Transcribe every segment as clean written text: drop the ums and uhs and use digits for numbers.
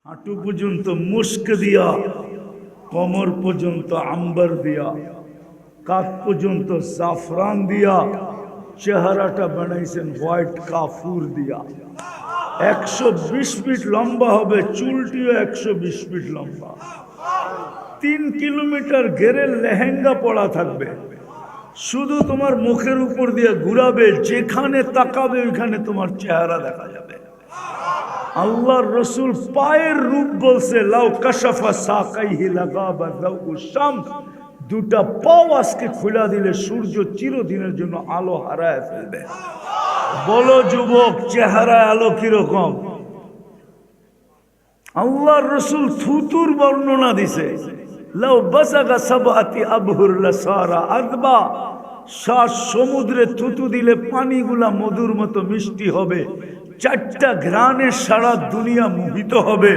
হাঁটু পর্যন্ত মুস্ক দিয়া, কোমর পর্যন্ত আম্বার দিয়া, কাঁধ পর্যন্ত জাফরান দিয়া, চেহারাটা বানাইছেন হোয়াইট কাফুর দিয়া। 120 ফিট লম্বা হবে, চুলটিও 120 ফিট লম্বা। 3 কিলোমিটার ঘেরের লেহেঙ্গা পড়া থাকবে, শুধু তোমার মুখের উপর দিয়ে ঘুরাবে, যেখানে তাকাবে ওইখানে তোমার চেহারা দেখা যাবে। আল্লাহর রসুল পায়ের রূপ বলছে, লাউ কাশাফা সাকাইহি লাগাবা যাউ শামস, দুটা পাও আজকে খুলে দিলে সূর্য চিরদিনের জন্য আলো হারায় ফেলবে। বলো যুবক, চেহারা আলো কিরকম? আল্লাহর রসুল থুতুর বর্ণনা দিছে, লাউ বাসাগা সাবাতি আবহুর লাসারা আদবা, 7 সমুদ্রে থুতু দিলে পানিগুলা মধুর মতো মিষ্টি হবে, 4টা ঘ্রাণে সারা দুনিয়া মোহিত হবে।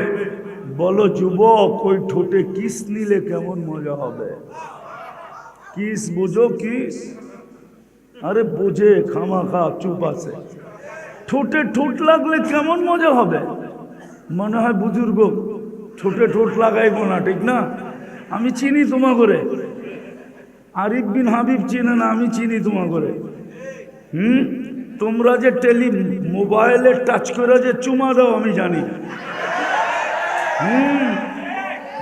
বলো যুবক, ওই ঠোঁটে কিস নিলে কেমন মজা হবে? কিস বুঝো? কিস? আরে বোঝে, খামাখা চুপ আছে। ঠোঁটে ঠোঁট লাগলে কেমন মজা হবে? মনে হয় বুজুর্গ ঠোঁটে ঠোঁট লাগাইবো না, ঠিক না? আমি চিনি তোমা করে, আরিফ বিন হাবিব চিনে না, আমি চিনি তোমা করে। তোমরা যে মোবাইলে টাচ করে যে চুমা দাও আমি জানি।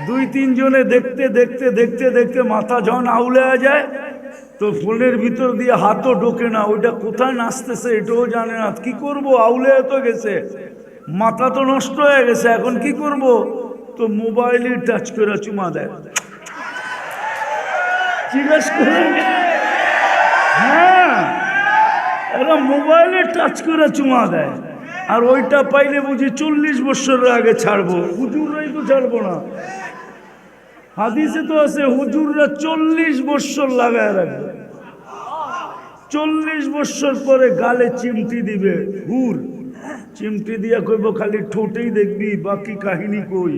2-3 জনে দেখতে দেখতে দেখতে দেখতে মাথা যখন আউলে যায়, তো ফোনের ভিতর দিয়ে হাতও ঢোকে না, ওইটা কোথায় নাচতেছে এটাও জানে না। কি করব, আউলে তো গেছে, মাথা তো নষ্ট হয়ে গেছে, এখন কি করব? তো মোবাইলে টাচ করে চুমা দেয়। জিজ্ঞেস করেন, হ্যাঁ, এরা মোবাইলে টাচ করে চুমা দেয়। আর ওইটা পাইলে বুঝি 40 বছরের আগে ছাড়বো, হুজুররাই তো ছাড়বো না। হাদিসে তো আছে হুজুররা 40 বছর লাগায় রাখবে, 40 বছর পরে গালে চিমটি দিবে। হুর চিমটি দিয়া কইব খালি ঠোঁটেই দেখবি, বাকি কাহিনী কই?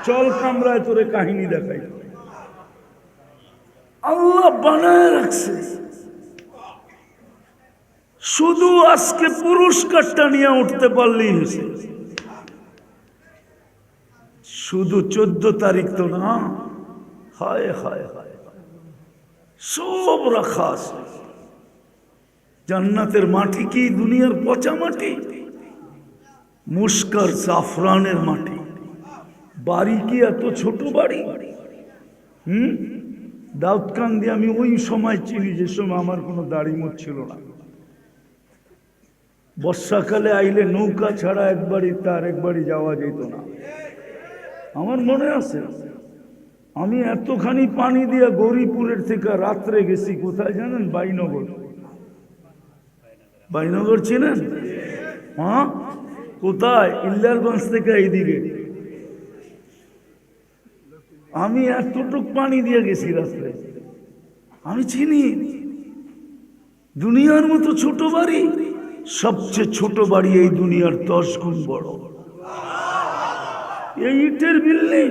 চল কামরায় তোরে কাহিনী দেখাই। আল্লাহ বানায় রাখছে, শুধু আজকে পুরস্কারটা নিয়ে উঠতে পারলেই হয়েছে। শুধু 14 তারিখ তো না, হায় হায় হায়, সব রাখা আছে। জান্নাতের মাটি কি দুনিয়ার পচা মাটি? মুস্কার জাফরানের মাটি। বাড়ি কি এত ছোট বাড়ি? দাউদকান্দি আমি ওই সময় চিনি যে সময় আমার কোনো দাড়ি মোছ ছিল না। বর্ষাকালে আইলে নৌকা ছাড়া একবারই তার একবারই যাওয়া যেত না। আমার মনে আছে, আমি এতখানি পানি দিয়া গৌরীপুরের থেকে রাত্রে গেছি কোথায় জানেন? বাইনগর। বাইনগর চিনেন? হ্যাঁ, কোথায়? ইল্লারগঞ্জ থেকে এইদিকে। আমি এতটুক পানি দিয়ে গেছি রাত্রে। আমি চিনি দুনিয়ার মতো ছোট বাড়ি, সবচেয়ে ছোট বাড়ি এই দুনিয়ার 10 গুণ বড়। এই ইটের বিল্ডিং।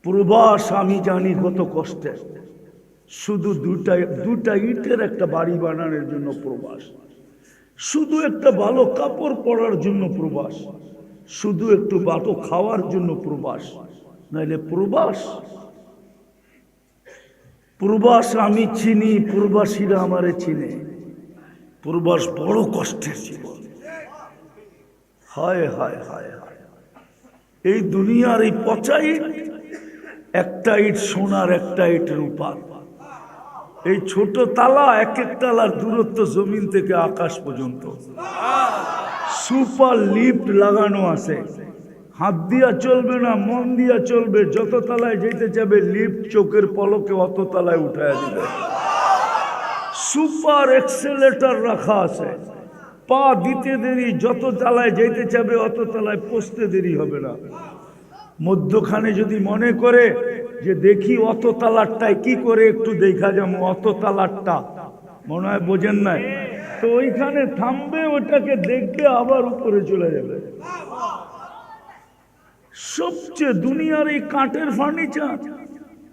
প্রবাস আমি জানি কত কষ্টের। শুধু দুটা ইটের একটা বাড়ি বানানোর জন্য প্রবাস, শুধু একটা ভালো কাপড় পরার জন্য প্রবাস, শুধু একটু ভালো খাওয়ার জন্য প্রবাস, নাইলে প্রবাস। প্রবাস আমি চিনি, প্রবাসীরা আমারে চিনে। প্রবাস বড় কষ্টের জীবন। হায় হায় হায় হায়, এই দুনিয়ার এই পচা ইট, একটা ইট সোনার, একটা ইট রূপার। এই ছোট তালা, এক এক তালার দূরত্ব জমিন থেকে আকাশ পর্যন্ত। সুপার লিফট লাগানো আছে, হাত দিয়া চলবে না, মন দিয়া চলবে। যত তলায় যেতে যাবে লিফট চোখের পলকে অত তলায় উঠায় দিবে। সুপার এক্সেলেটর রাখা আছে, পা দিতে দেরি, যত তলায় যেতে যাবে অত তলায় পৌঁছতে দেরি হবে না। মধ্যখানে যদি মনে করে যে দেখি অত তালারটায় কি করে একটু দেখা যাবো, অত তালারটা মনে হয় বোঝেন নাই, তো ওইখানে থামবে, ওটাকে দেখবে, আবার উপরে চলে যাবে। সবচেয়ে দুনিয়ার এই কাঠের ফার্নিচার,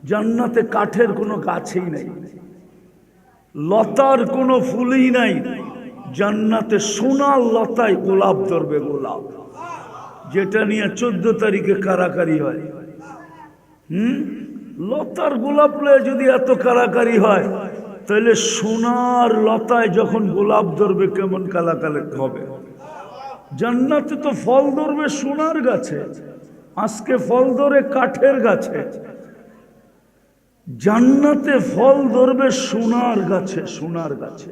জান্নাতে কাঠের কোনো গাছই নাই, লতার কোনো ফুলই নাই। জান্নাতে সোনার লতায় গোলাপ ধরবে, গোলাপ। যেটা নিয়ে 14 তারিখে কারাকারি হয়। লতার গোলাপ লয়ে যদি এত কারাকারি হয়, তাহলে সোনার লতায় যখন গোলাপ ধরবে কেমন কালাকালে হবে। জান্নাতে তো ফল ধরবে সোনার গাছে, আজকে ফল ধরে কাঠের গাছে। জান্নাতে ফল ধরবে সোনার গাছে, সোনার গাছে।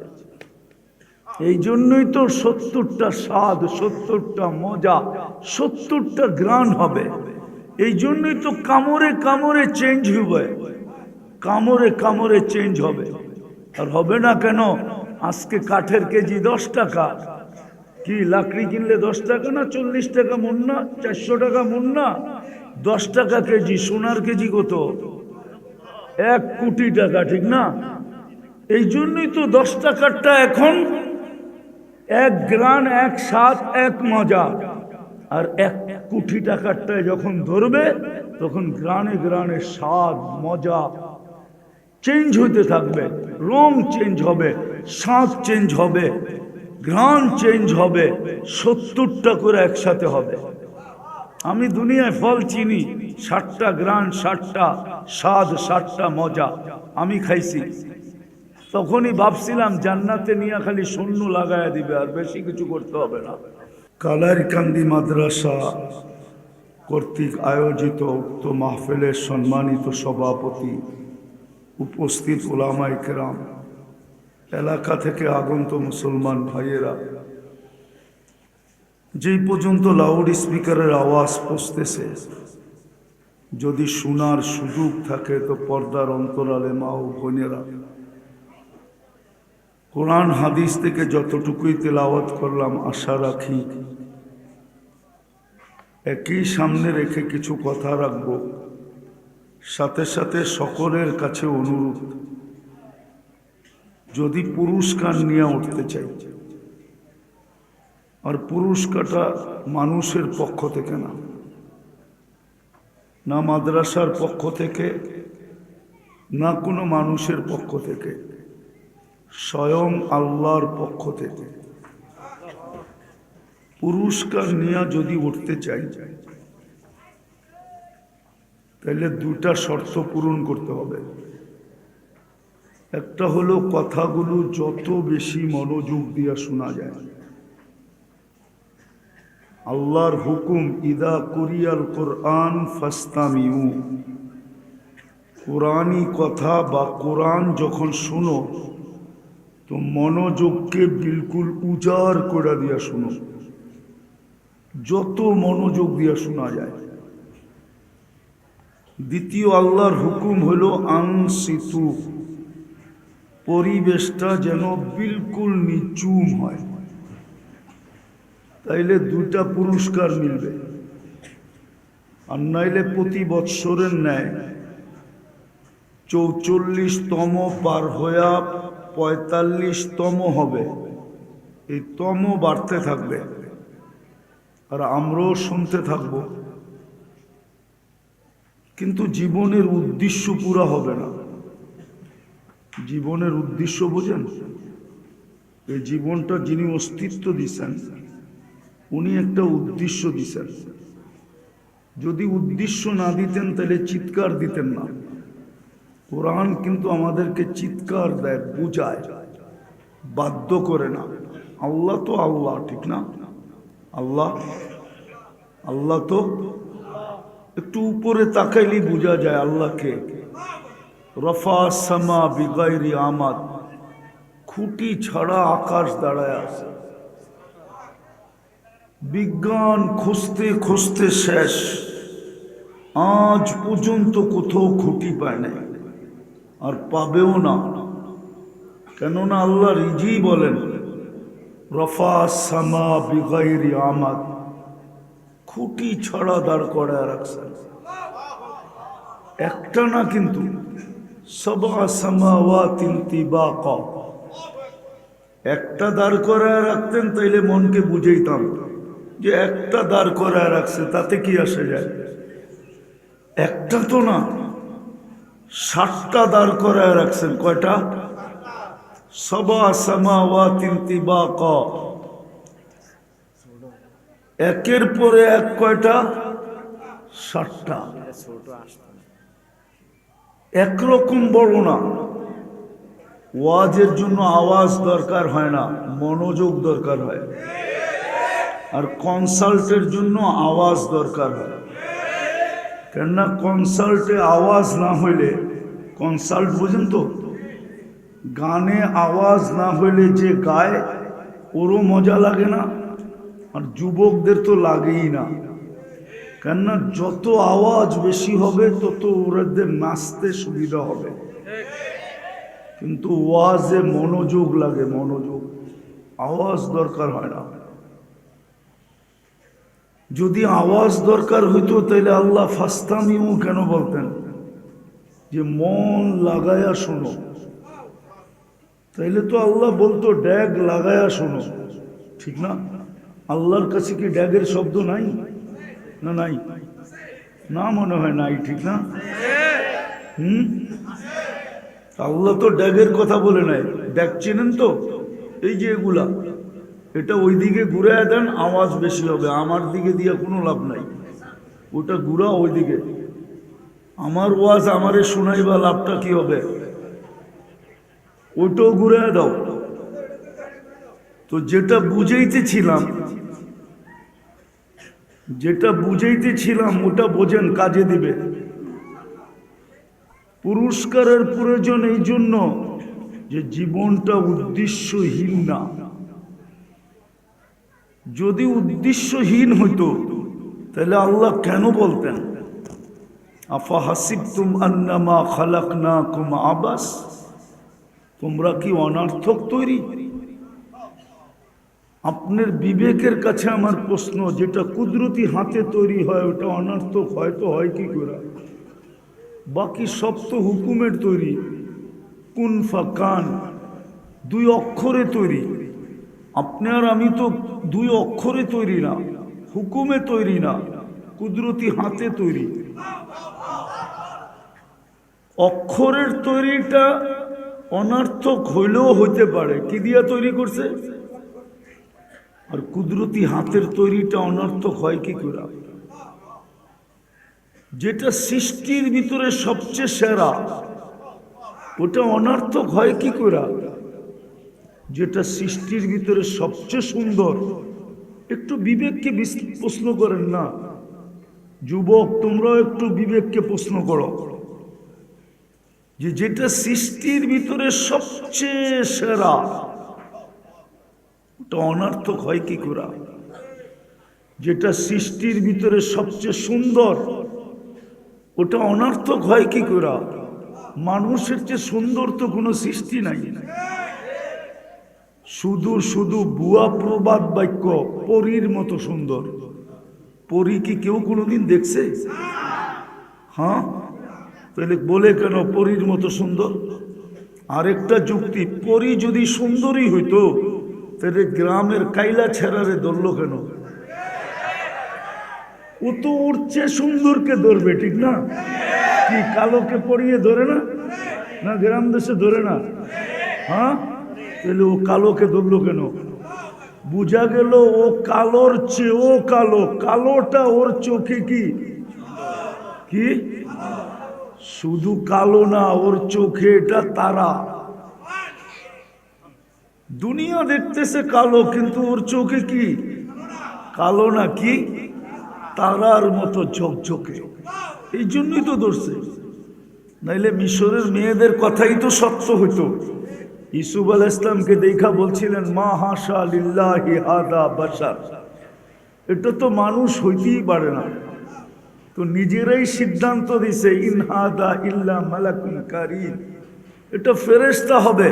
এই জন্যই তো 70টা স্বাদ, 70টা মজা, 70টা গ্রান হবে। এই জন্যই তো কামড়ে কামড়ে চেঞ্জ হবে, কামড়ে কামড়ে চেঞ্জ হবে। আর হবে না কেন? আজকে কাঠের কেজি 10 টাকা, কি লাকড়ি কিনলে 10 টাকা না 40 টাকা মন না, 400 টাকা মন না, 10 টাকা কেজি। সোনার কেজি কত? 1 কোটি টাকা, ঠিক না? এই জন্যই তো 10 টাকারটা এখন 1 গ্রান, 1 স্বাদ, 1 মজা। আর 1 কোটি টাকারটায় যখন ধরবে তখন গ্রানে গ্রানে স্বাদ মজা চেঞ্জ হইতে থাকবে। রং চেঞ্জ হবে, স্বাদ চেঞ্জ হবে, গ্রান চেঞ্জ হবে। 70টা করে একসাথে হবে। আমি দুনিয়ায় ফল চিনি, 60টা গ্রান, 60টা স্বাদ, 60টা মজা আমি খাইছি। তখনই ভাবছিলাম জান্নাতে নিয়ে খালি শূন্য লাগায়া দিবে, আর বেশি কিছু করতে হবে না। কালারকান্দি মাদ্রাসা কর্তৃক আয়োজিত উক্ত মাহফিলের সম্মানিত সভাপতি, উপস্থিত উলামায়ে কেরাম, এলাকা থেকে আগন্ত মুসলমান ভাইয়েরা, যেই পর্যন্ত লাউড স্পিকারের আওয়াজ পৌঁছতেছে, যদি শোনার সুযোগ থাকে তো পর্দার অন্তরালে মা ও বোনেরা, কোরআন হাদিস থেকে যতটুকুই তেলাওয়াত করলাম, আশা রাখি একই সামনে রেখে কিছু কথা রাখব। সাথে সাথে সকলের কাছে অনুরোধ, যদি পুরস্কার নিয়ে উঠতে চাই, আর পুরস্কারটা মানুষের পক্ষ থেকে না, না মাদ্রাসার পক্ষ থেকে, না কোনো মানুষের পক্ষ থেকে, স্বয়ং আল্লাহর পক্ষ থেকে পুরস্কার নিয়ে যদি উঠতে চাই, তাহলে 2টা শর্ত পূরণ করতে হবে। একটা হলো কথাগুলো যত বেশি মনোযোগ দিয়ে শোনা যায়। আল্লাহর হুকুম, ইদা কুরিয়াল কোরআন ফাস্তামিউ, কোরআনী কথা বা কোরআন যখন শুনো তো মনোযোগকে বিলকুল উজাড় করে দিয়া শুনো, যত মনোযোগ দিয়া শোনা যায়। দ্বিতীয় আল্লাহর হুকুম হলো আনসিতু, পরিবেশটা যেন বিলকুল নিচুম হয়, তাইলে 2টা পুরস্কার মিলবে। আর নাইলে প্রতি বৎসরের ন্যায় 44তম পার হইয়া 45তম হবে, এই তম বাড়তে থাকবে, আর আমরাও শুনতে থাকব, কিন্তু জীবনের উদ্দেশ্য পুরা হবে না। জীবনের উদ্দেশ্য বোঝেন? এই জীবনটা যিনি অস্তিত্ব দিচ্ছেন, উনি একটা উদ্দেশ্য দিচ্ছেন। যদি উদ্দেশ্য না দিতেন তাহলে চিৎকার দিতেন না। কোরআন কিন্তু আমাদেরকে চিৎকার দেয়, বুঝায়, বাধ্য করে না। আল্লাহ তো আল্লাহ, ঠিক না? আল্লাহ আল্লাহ তো একটু উপরে তাকাইলে বোঝা যায় আল্লাহকে। রফা সামা বিগাইরি আমাদ, খুঁটি ছাড়া আকাশ দাঁড়ায় আছে। বিজ্ঞান খুঁজতে খুঁজতে শেষ, আজ পর্যন্ত কোথাও খুঁটি পায় নাই, আর পাবেও না। কেননা আল্লাহ রিজি বলেন, রফা সামা বিগাইরি আমাদ, খুঁটি ছাড়া দাঁড় করায় রাখছেন। একটা না কিন্তু, সাবা সামাওয়াতিন তিবাকা, একটা দাঁড় করায় রাখতেন তাইলে মনকে বুঝাইতাম যে একটা দাঁড় করায় রাখছে, তাতে কি আসে যায়? একটা তো না, 60টা দাঁড় করায় রাখছেন। কয়টা? সাবা সামাওয়াতিন তিবাকা। একের পরে এক কয়টা? 7টা। একরকম বড় না। ওয়াজের জন্য আওয়াজ দরকার হয় না, মনোযোগ দরকার হয়। আর কনসাল্টের জন্য আওয়াজ দরকার হয়। কেননা কনসাল্টে আওয়াজ না হইলে, কনসাল্ট বুঝেন তো, গানে আওয়াজ না হইলে যে গায় ওরও মজা লাগে না, আর যুবকদের তো লাগেই না। কেননা যত আওয়াজ বেশি হবে তত ওদের নাচতে সুবিধা হবে। কিন্তু ওয়াজে মনোযোগ লাগে, মনোযোগ। আওয়াজ দরকার হয় না। যদি আওয়াজ দরকার হইতো তাহলে আল্লাহ ফাস্তামিউ কেন বলতেন? যে মন লাগায়া শোনো। তাইলে তো আল্লাহ বলতো ড্যাগ লাগায়া শোনো, ঠিক না? আল্লাহর কাছে কি ড্যাগের শব্দ নাই? না নাই? না মনে হয় নাই, ঠিক না? আল্লাহ তো ড্যাগের কথা বলে নাই। ড্যাগ চেনেন তো? এই যে এগুলা, এটা ওই দিকে ঘুরায় দেন, আওয়াজ বেশি হবে। আমার দিকে দিয়ে কোনো লাভ নাই, ওটা ঘুরা ওই দিকে। আমার ওয়াজ আমারে শোনাইবা, লাভটা কি হবে? ওটাও ঘুরায় দাও। তো যেটা বুঝাইতেছিলাম ওটা বোঝেন, কাজে দিবে। পুরস্কারের প্রয়োজন এই জন্য যে জীবনটা উদ্দেশ্যহীন না। যদি উদ্দেশ্যহীন হইতো তাহলে আল্লাহ কেন বলতেন আফা হাসিবতুম আন্নামা খালাকনাকুম আবাস? তোমরা কি অনর্থক তৈরি? আপনার বিবেকের কাছে আমার প্রশ্ন, যেটা কুদরতি হাতে তৈরি হয় ওটা অনর্থক হয়তো হয় কি করে? বাকি সব তো হুকুমের তৈরি। কুন ফাকান 2 অক্ষরে তৈরি। আপনি আর আমি তো 2 অক্ষরে তৈরি না, হুকুমে তৈরি না, কুদরতি হাতে তৈরি। অক্ষরের তৈরিটা অনর্থক হইলেও হইতে পারে, কি দিয়া তৈরি করছে? আর কুদরতি হাতের তৈরিটা অনর্থক হয় কি করে? যেটা সৃষ্টির ভিতরে সবচেয়ে সেরা ওটা অনর্থক হয় কি করে? যেটা সৃষ্টির ভিতরে সবচেয়ে সুন্দর। একটু বিবেককে প্রশ্ন করেন না যুবক, তোমরাও একটু বিবেককে প্রশ্ন করো যে যেটা সৃষ্টির ভিতরে সবচেয়ে সেরা ওটা অনর্থক হয় কি করে? যেটা সৃষ্টির ভিতরে সবচেয়ে সুন্দর ওটা অনর্থক হয় কি করে? মানুষের চেয়ে সুন্দর তো কোনো সৃষ্টি নাই। শুধু শুধু বুয়া প্রবাদ বাক্য, পরীর মতো সুন্দর। পরী কি কেউ কোনোদিন দেখছে? হ্যাঁ, তাহলে বলে কেন পরীর মতো সুন্দর? আরেকটা যুক্তি, পরী যদি সুন্দরী হইতো তাহলে গ্রামের কাইলা ছেড়ারে ধরলো কেন? ও তো ওর চেয়ে সুন্দরকে ধরবে, ঠিক না? কি কালোকে পরিয়ে ধরে না? না গ্রাম দেশে ধরে না? হ্যাঁ, তাহলে ও কালোকে ধরলো কেন? বুঝা গেল ও কালোর চেয়েও কালো। কালোটা ওর চোখে কি কি শুধু কালো না, ওর চোখে এটা তারা। দুনিয়া দেখতেছে কালো, কিন্তু ওর চোখে কি কালো না, কি তারার মতো ঝকঝকে। এই জন্যই তো ধরছে, নাইলে মিশরের মেয়েদের কথাই তো সত্য হইতো। ইউসুফ আলাইহিস সালামকে দেখা বলছিলেন মা হাশা লিল্লাহি হাদা বাশার, এটা তো মানুষ হইতেই পারে না। তো নিজেরাই সিদ্ধান্ত দিছে ইন হাদা ইল্লা মালাকুন কারীম, এটা ফেরেশতা হবে।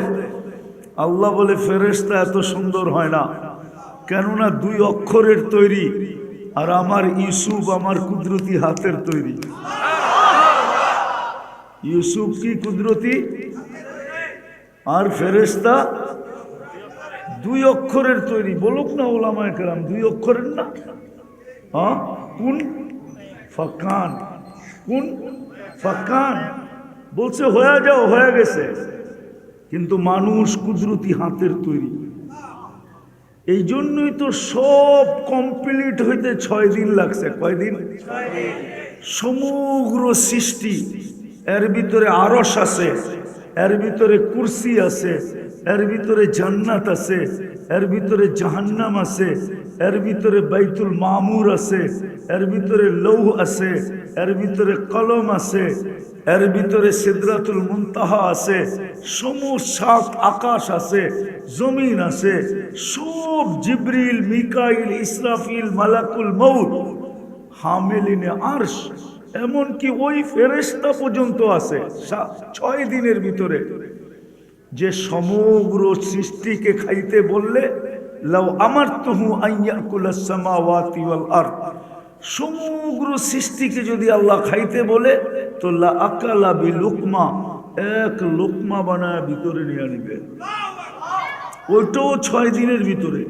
আল্লাহ বলে ফেরেশতা এত সুন্দর হয় না, কেননা 2 অক্ষরের তৈরি, আর আমার ইউসুফ আমার কুদরতি হাতের তৈরি। ইউসুফ কি কুদরতি, আর ফেরেশতা 2 অক্ষরের তৈরি। বলুক না ওলামায়ে কেরাম 2 অক্ষরের না? হ্যাঁ, কুন ফাকান, কুন ফাকান বলছে হয়ে যাও, হয়ে গেছে। কিন্তু মানুষ কুদরতি হাতের তৈরি। এই জন্যই তো সব কমপ্লিট হইতে 6 দিন লাগছে। কয়দিন? সমগ্র সৃষ্টি, এর ভিতরে আরশ আছে, এর ভিতরে কুরসি আছে, এর ভিতরে জান্নাত আছে, এর ভিতরে জাহান্নাম আছে, এর ভিতরে বাইতুল মামুর আছে, এর ভিতরে লৌহ আছে, এর ভিতরে কলম আছে, এর ভিতরে সিদরাতুল মুনতাহা আছে, সাত আকাশ আছে, জমিন আছে, সব জিবরিল, মিকাইল, ইসরাফিল, মালাকুল মউত, হামিলিনে আরশ, এমনকি ওই ফেরেশতা পর্যন্ত আছে 6 দিনের ভিতরে। যে সমগ্র সৃষ্টিকে খাইতে বললে, লাউ আমারতুহু আইয়াকুলাস সামাওয়াতি ওয়াল আরদ, সমগ্র সৃষ্টিকে যদি আল্লাহ খাইতে বলে তো লা আকালা বিলুকমা, এক লোকমা বানায় ভিতরে নিয়ে নিবে। ওইটাও 6 দিনের ভিতরে।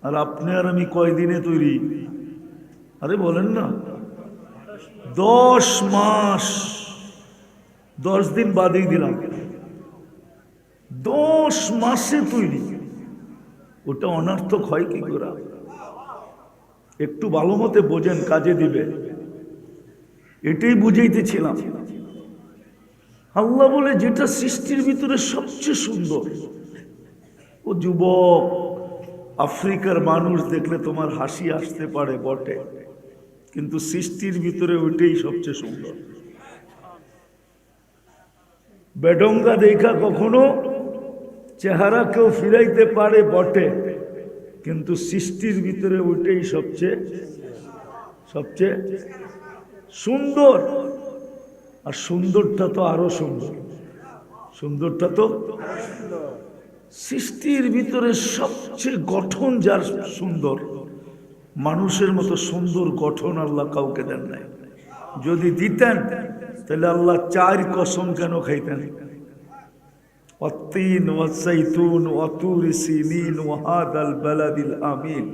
আর আপনি আর আমি কয় দিনে তৈরি? আরে বলেন না, 10 মাস, 10 দিন বাদেই দিলাম, 10 মাসে তৈরি। ওটা অনর্থক হয় কি করে? একটু ভালো মতে বোঝেন, কাজে দিবে। এটাই বুঝাইতেছিলাম। আল্লাহ বলে যেটা সৃষ্টির ভিতরে সবচেয়ে সুন্দর। ও যুবক, আফ্রিকার মানুষ দেখলে তোমার হাসি আসতে পারে বটে, কিন্তু সৃষ্টির ভিতরে ওইটাই সবচেয়ে সুন্দর। বেডঙ্গা দেখা কখনো চেহারা কেউ ফিরাইতে পারে বটে, কিন্তু সৃষ্টির ভিতরে ওইটাই সবচেয়ে সবচেয়ে সুন্দর। আর সুন্দরটা তো আরো সুন্দর, সুন্দরটা তো সৃষ্টির ভিতরে সবচেয়ে গঠন যার সুন্দর, মানুষের মতো সুন্দর গঠন আল্লাহ কাউকে দেন নাই। যদি দিতেন তাহলে আল্লাহ 4 কসম কেন খাইতেন? ওয়াত্তিন ওয়াজ্জাইতুন ওয়াতুরি সিনিন ওয়াহাদাল বালাদিল আমিন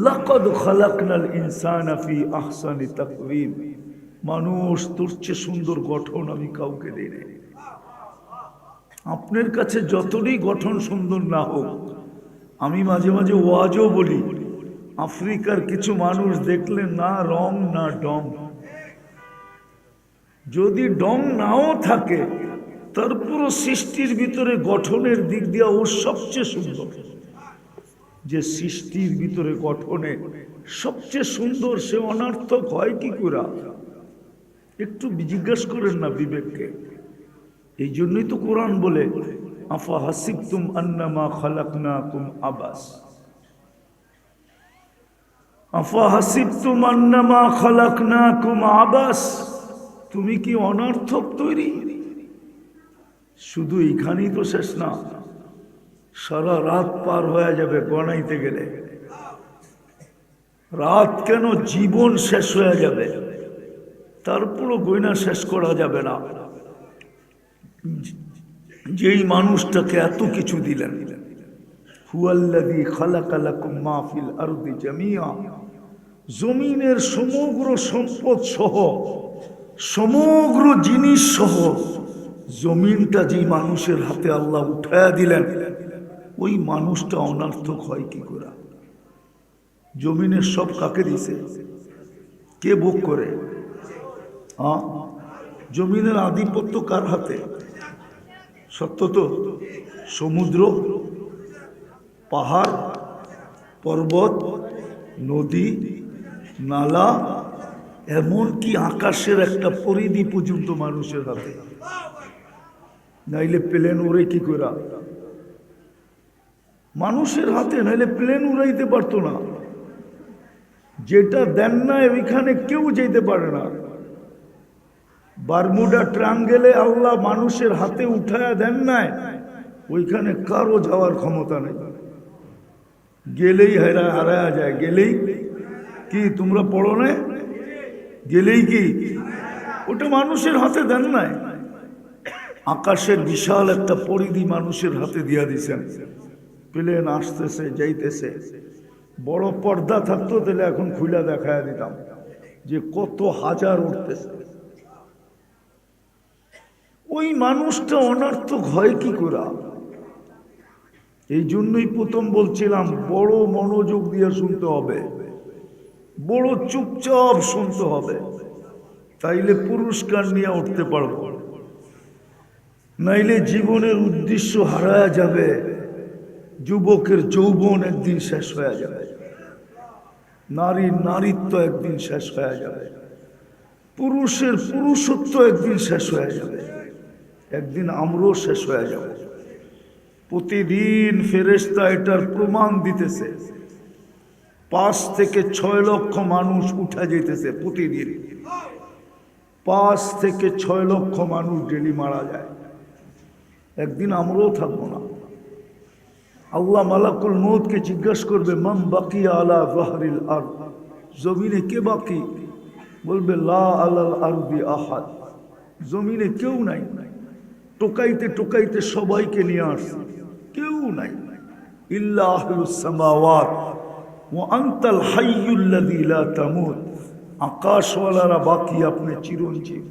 লাকাদ খালাকনাল ইনসানা ফি আহসানি তাকওয়িম। মানুষ তোর চেয়ে সুন্দর গঠন আমি কাউকে দেই নাই। আপনার কাছে যতই গঠন সুন্দর না হোক, আমি মাঝে মাঝে ওয়াজও বলি, আফ্রিকার কিছু মানুষ দেখলে না রং না ডং, যদি ডং নাও থাকে তারপরও সৃষ্টির ভিতরে গঠনের দিক দিয়ে ও সবচেয়ে সুন্দর। যে সৃষ্টির ভিতরে গঠনে সবচেয়ে সুন্দর, সে অনর্থক হয় কি করে? একটু জিজ্ঞাসা করেন না বিবেককে। এই জন্যই তো কোরআন বলে, আফা হাসিবতুম আন্নামা খালাকনাকুম আবাস, আফা হাসিবতুম আন্নামা খালাকনাকুম আবাস। তুমি কি অনর্থক তৈরি? শুধু এখানেই তো শেষ না, সারা রাত পার হয়ে যাবে গণাইতে গেলে। রাত কেন, জীবন শেষ হয়ে যাবে, তারপরও গয়না শেষ করা যাবে না। যেই মানুষটাকে এত কিছু দিলেন, হুয়াল্লাযী খালাকা লাকুম মা ফিল আরদি জামিআ, জমিনের সমগ্র সম্পদ সহ, সমগ্র জিনিস সহ জমিনটা যেই মানুষের হাতে আল্লাহ উঠায়া দিলেন, ওই মানুষটা অনর্থক হয় কি করে? জমিনের সব কাকে দিছে? কে ভোগ করে? জমিনের আধিপত্য কার হাতে? সত্য তো? সমুদ্র, পাহাড়, পর্বত, নদী, নালা, এমনকি আকাশের একটা পরিধি পর্যন্ত মানুষের হাতে। নাইলে প্লেন উড়ে কি করে? মানুষের হাতে, নাইলে প্লেন উড়াইতে পারতো না। যেটা দেন না ওইখানে কেউ যেতে পারে না। বারমুডা ট্রায়াঙ্গেলে আল্লাহ মানুষের হাতে উঠায়া দেন নাই, ওইখানে কারো যাওয়ার ক্ষমতা নেই। গেলেই হারায়া যায়। গেলেই কি, তোমরা পড়ো না? গেলেই কি, ওটা মানুষের হাতে দেন নাই। আকাশের বিশাল একটা পরিধি মানুষের হাতে দিয়া দিছেন। প্লেন আসতেছে যাইতেছে, বড় পর্দা থাকতো তাহলে এখন খুলে দেখায় দিতাম যে কত হাজার উঠতেছে। ওই মানুষটা অনর্থক হয় কি করে? এই জন্যই প্রথম বলছিলাম বড় মনোযোগ দিয়ে শুনতে হবে, বড় চুপচাপ শুনতে হবে, তাইলে পুরস্কার নিয়ে উঠতে পারবো। নাইলে জীবনের উদ্দেশ্য হারায়া যাবে, যুবকের যৌবন একদিন শেষ হয়ে যাবে, নারীর নারীত্ব একদিন শেষ হয়ে যাবে, পুরুষের পুরুষত্ব একদিন শেষ হয়ে যাবে, একদিন আমরাও শেষ হয়ে যাব। প্রতিদিন ফেরেশতা এটার প্রমাণ দিতেছে। 5 থেকে 6 লক্ষ মানুষ উঠা যেতেছে প্রতিদিন। 5 থেকে 6 লক্ষ মানুষ ডেলি মারা যায়। একদিন আমরাও থাকবো না। আল্লাহ মালাকুল মউতকে জিজ্ঞাসা করবে, মান বাকিয়া আলা যাহরিল আরদ, জমিনে কে বাকি? বলবে লা আলাল আরদি আহাদ, জমিনে কেউ নাই। টোকাইতে টোকাইতে সবাইকে নিয়ে আসছে, কেউ নাই। ইল্লা আহলুস সামাওয়াত ওয়া আনতাল হাইয়ুল্লাযী লা তামুত, আকাশওয়ালারা বাকি, আপনি চিরঞ্জীব।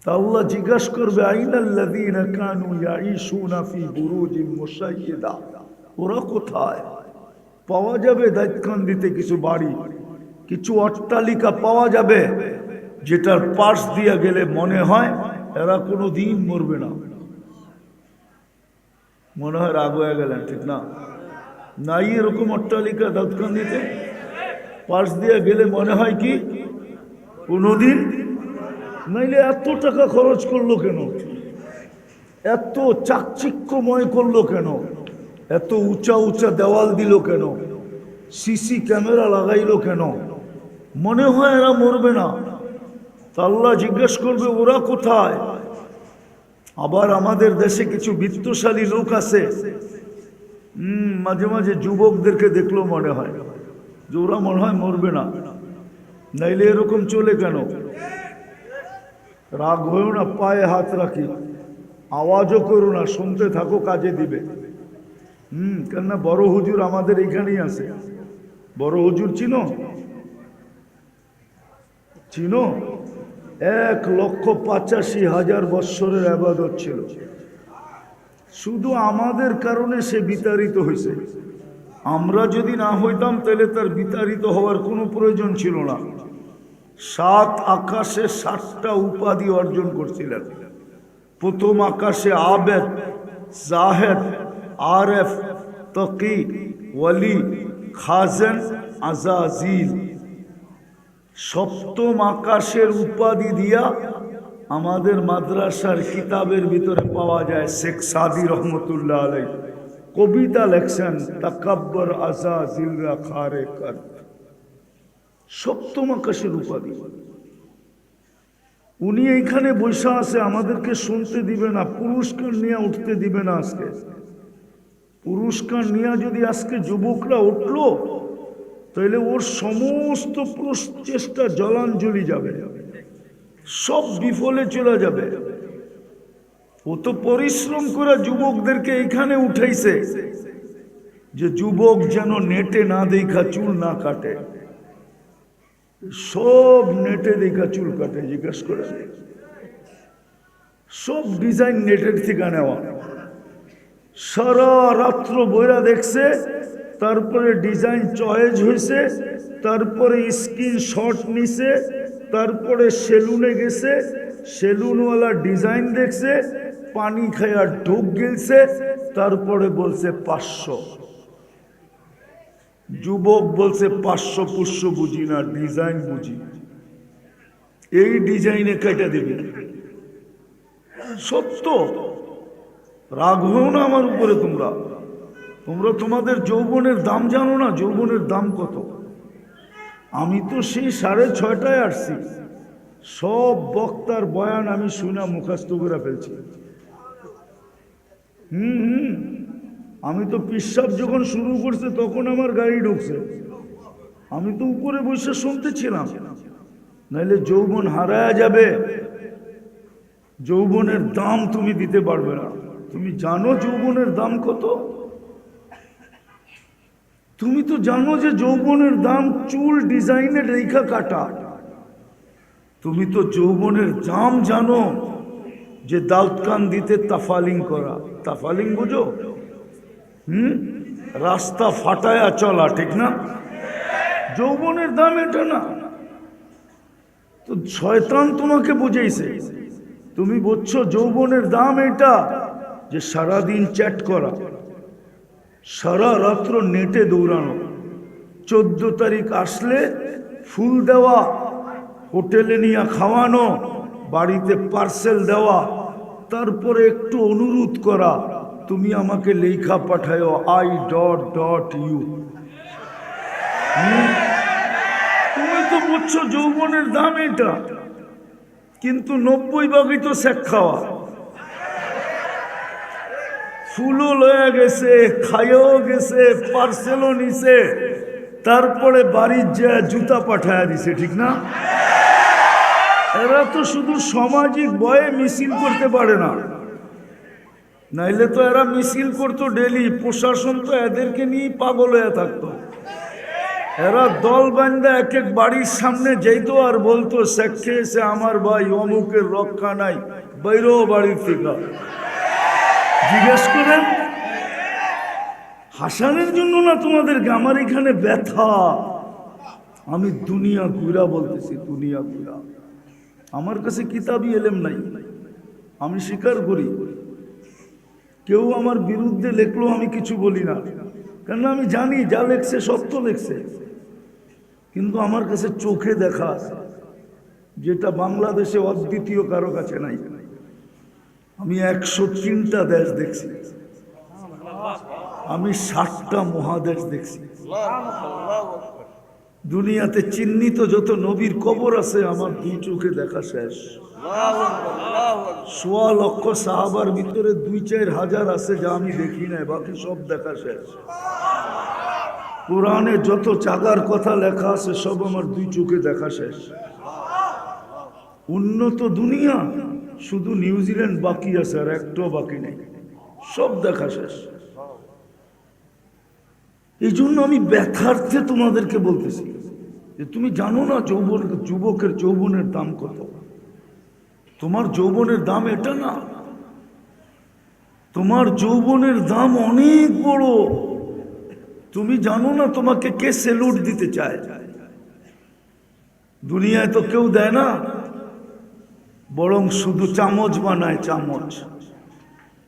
তা আল্লাহ জিজ্ঞাসা করবে, আইনাল্লাযীনা কানু ইয়াঈশুনা ফি বুরুজিন মুশাইয়্যিদা, ওরা কোথায়? পাওয়া যাবে দায়িত্বকান্দিতে কিছু বাড়ি, কিছু অট্টালিকা পাওয়া যাবে, যেটার পাশ দিয়ে গেলে মনে হয় এরা কোনো দিন মরবে না। মনে হয় রাগ হয়ে গেলেন, ঠিক না? নাই এরকম অট্টালিকা দাউদকান্দিতে? পাশ দিয়ে গেলে মনে হয় কি কোনোদিন? নাইলে এত টাকা খরচ করলো কেন? এত চাকচিক্যময় করলো কেন? এত উঁচা উঁচা দেওয়াল দিল কেন? সিসি ক্যামেরা লাগাইলো কেন? মনে হয় এরা মরবে না। তা আল্লাহ জিজ্ঞেস করবে, ওরা কোথায়? আবার আমাদের দেশে কিছু বিত্তশালী লোক আছে, মাঝে মাঝে যুবকদেরকে দেখলেও মনে হয় যে ওরা মনে হয় মরবে না। নাইলে এরকম চলে কেন? রাগ হয়েও না, পায়ে হাত রাখি, আওয়াজও করো না, শুনতে থাকো, কাজে দিবে। কেননা বড় হুজুর আমাদের এখানেই আছে। বড় হুজুর চিনো? চিনো? 1,85,000 বৎসরের ইবাদত ছিল। শুধু আমাদের কারণে সে বিতাড়িত হয়েছে। আমরা যদি না হইতাম তাহলে তার বিতাড়িত হওয়ার কোনো প্রয়োজন ছিল না। 7 আকাশে 7টা উপাধি অর্জন করছিলেন। প্রথম আকাশে আবেদ, জাহেদ, আরেফ, তকি, ওয়ালি, খাজেন, আজাজিল। সপ্তম আকাশের উপাধি দিয়া আমাদের মাদ্রাসার কিতাবের ভিতরে পাওয়া যায়। শেখ সাদি রহমতুল্লাহ আলাই কবিতা লেখছেন, তাকাব্বর আজাজিলরা খারে কর। সপ্তম আকাশের উপাধি। উনি এইখানে বসে আছে, আমাদেরকে শুনতে দিবে না, পুরস্কার নিয়ে উঠতে দিবে না। আজকে পুরস্কার নিয়ে যদি আজকে যুবকরা উঠলো, তাহলে ওর সমস্ত প্রচেষ্টা জলাঞ্জলি যাবে, সব বিফলে চলে যাবে। ও তো পরিশ্রম করে যুবকদেরকে এখানে উঠাইছে যে যুবক যেন নেটে না দেখা চুল না কাটে। সব নেটে দেখা চুল কাটে, জিজ্ঞেস করে। সব ডিজাইন নেটের থেকে নেওয়া। সারা রাত্র বইরা দেখছে, তারপরে ডিজাইন চয়েস হয়েছে, তারপরে স্ক্রিনশট নিছে, তারপরে সেলুনে গেছে, সেলুনওয়ালা ডিজাইন দেখছে, পানি খায়া ঢোক গেলছে, তারপরে বলছে 500। যুবক বলছে 500 পুষ্য বুঝি না, ডিজাইন বুঝি। এই ডিজাইনে কেটে দেবে। সত্য। রাগ হও না আমার উপরে। তোমরা তোমাদের যৌবনের দাম জানো না? যৌবনের দাম কত? আমি তো সেই 6:30টায় আসছি, সব বক্তার বয়ান আমি শুনা মুখস্থ করে ফেলছি। আমি তো পিশাব যখন শুরু করছে তখন আমার গাড়ি ঢুকছে, আমি তো উপরে বসে শুনতেছিলাম। নাইলে যৌবন হারায়া যাবে। যৌবনের দাম তুমি দিতে পারবে না। তুমি জানো যৌবনের দাম কত? তুমি তো জানো যে যৌবনের দাম চুল ডিজাইনের রেখা কাটা। তুমি তো যৌবনের দাম জানো যে দাউদকান্দিতে তাফালিং করা। তাফালিং বুঝো? রাস্তা ফাটায়া চলা, ঠিক না? যৌবনের দাম এটা না। তো শয়তান তোমাকে বুঝাইছে, তুমি বুঝছো যৌবনের দাম এটা, যে সারাদিন চ্যাট করা, সারা রাত্র নেটে দৌড়ানো, 14 তারিখ আসলে ফুল দেওয়া, হোটেলে নিয়ে খাওয়ানো, বাড়িতে পার্সেল দেওয়া, তারপরে একটু অনুরোধ করা, তুমি আমাকে লেখা পাঠাও I.U। তুমি তো বুঝছো যৌবনের দাম এটা, কিন্তু 90 ভাগই তো শেখ খাওয়া। ফুলও লয়ে গেছে, খাইও গেছে, পার্সেলও নিছে, তারপরে বাড়ির যা জুতা পাঠায়া দিছে, ঠিক না? এরা তো শুধু সামাজিক ভয়ে মিছিল করতে পারে না, নাইলে তো এরা মিছিল করতো ডেলি, প্রশাসন তো এদেরকে নিয়ে পাগল হয়ে থাকতো। এরা দল বান্ধা এক এক বাড়ির সামনে যেত আর বলতো, শেখে এসে আমার ভাই অমুকের রক্ষা নাই, বাইরেও বাড়ির থেকে। জিজ্ঞেস করেন, হাসানের জন্য না তোমাদেরকে, আমার এখানে ব্যথা। আমি দুনিয়া ঘুরা বলতেছি, দুনিয়া ঘুরা। আমার কাছে কিতাবই এলেম নাই, আমি স্বীকার করি। কেউ আমার বিরুদ্ধে লেখলো আমি কিছু বলি না, কেন আমি জানি যা লেখছে সত্য লেখছে। কিন্তু আমার কাছে চোখে দেখা আছে, যেটা বাংলাদেশে অদ্বিতীয় কারো কাছে নাই। আমি 103টা দেশ দেখছি, আমি 60টা মহাদেশ দেখছি। দুনিয়াতে চিহ্নিত যত নবীর কবর আছে আমার 2 চোখে দেখা শেষ। 1.25 লক্ষ সাহাবার ভিতরে 2-4 হাজার আছে যা আমি দেখি নাই, বাকি সব দেখা শেষ। কোরআনে যত চাগার কথা লেখা আছে সব আমার 2 চোখে দেখা শেষ। উন্নত দুনিয়া শুধু নিউজিল্যান্ড বাকি আছে, আর একটাও বাকি নেই, সব দেখা শেষ। এই জন্য আমি ব্যথার্থে তোমাদেরকে বলতেছি যে তুমি জানো না যুবকের যৌবনের দাম কত। তোমার যৌবনের দাম এটা না, তোমার যৌবনের দাম অনেক বড়। তুমি জানো না তোমাকে কে স্যালুট দিতে চায়। দুনিয়ায় তো কেউ দেয় না, বরং শুধু চামচ বানায়, চামচ।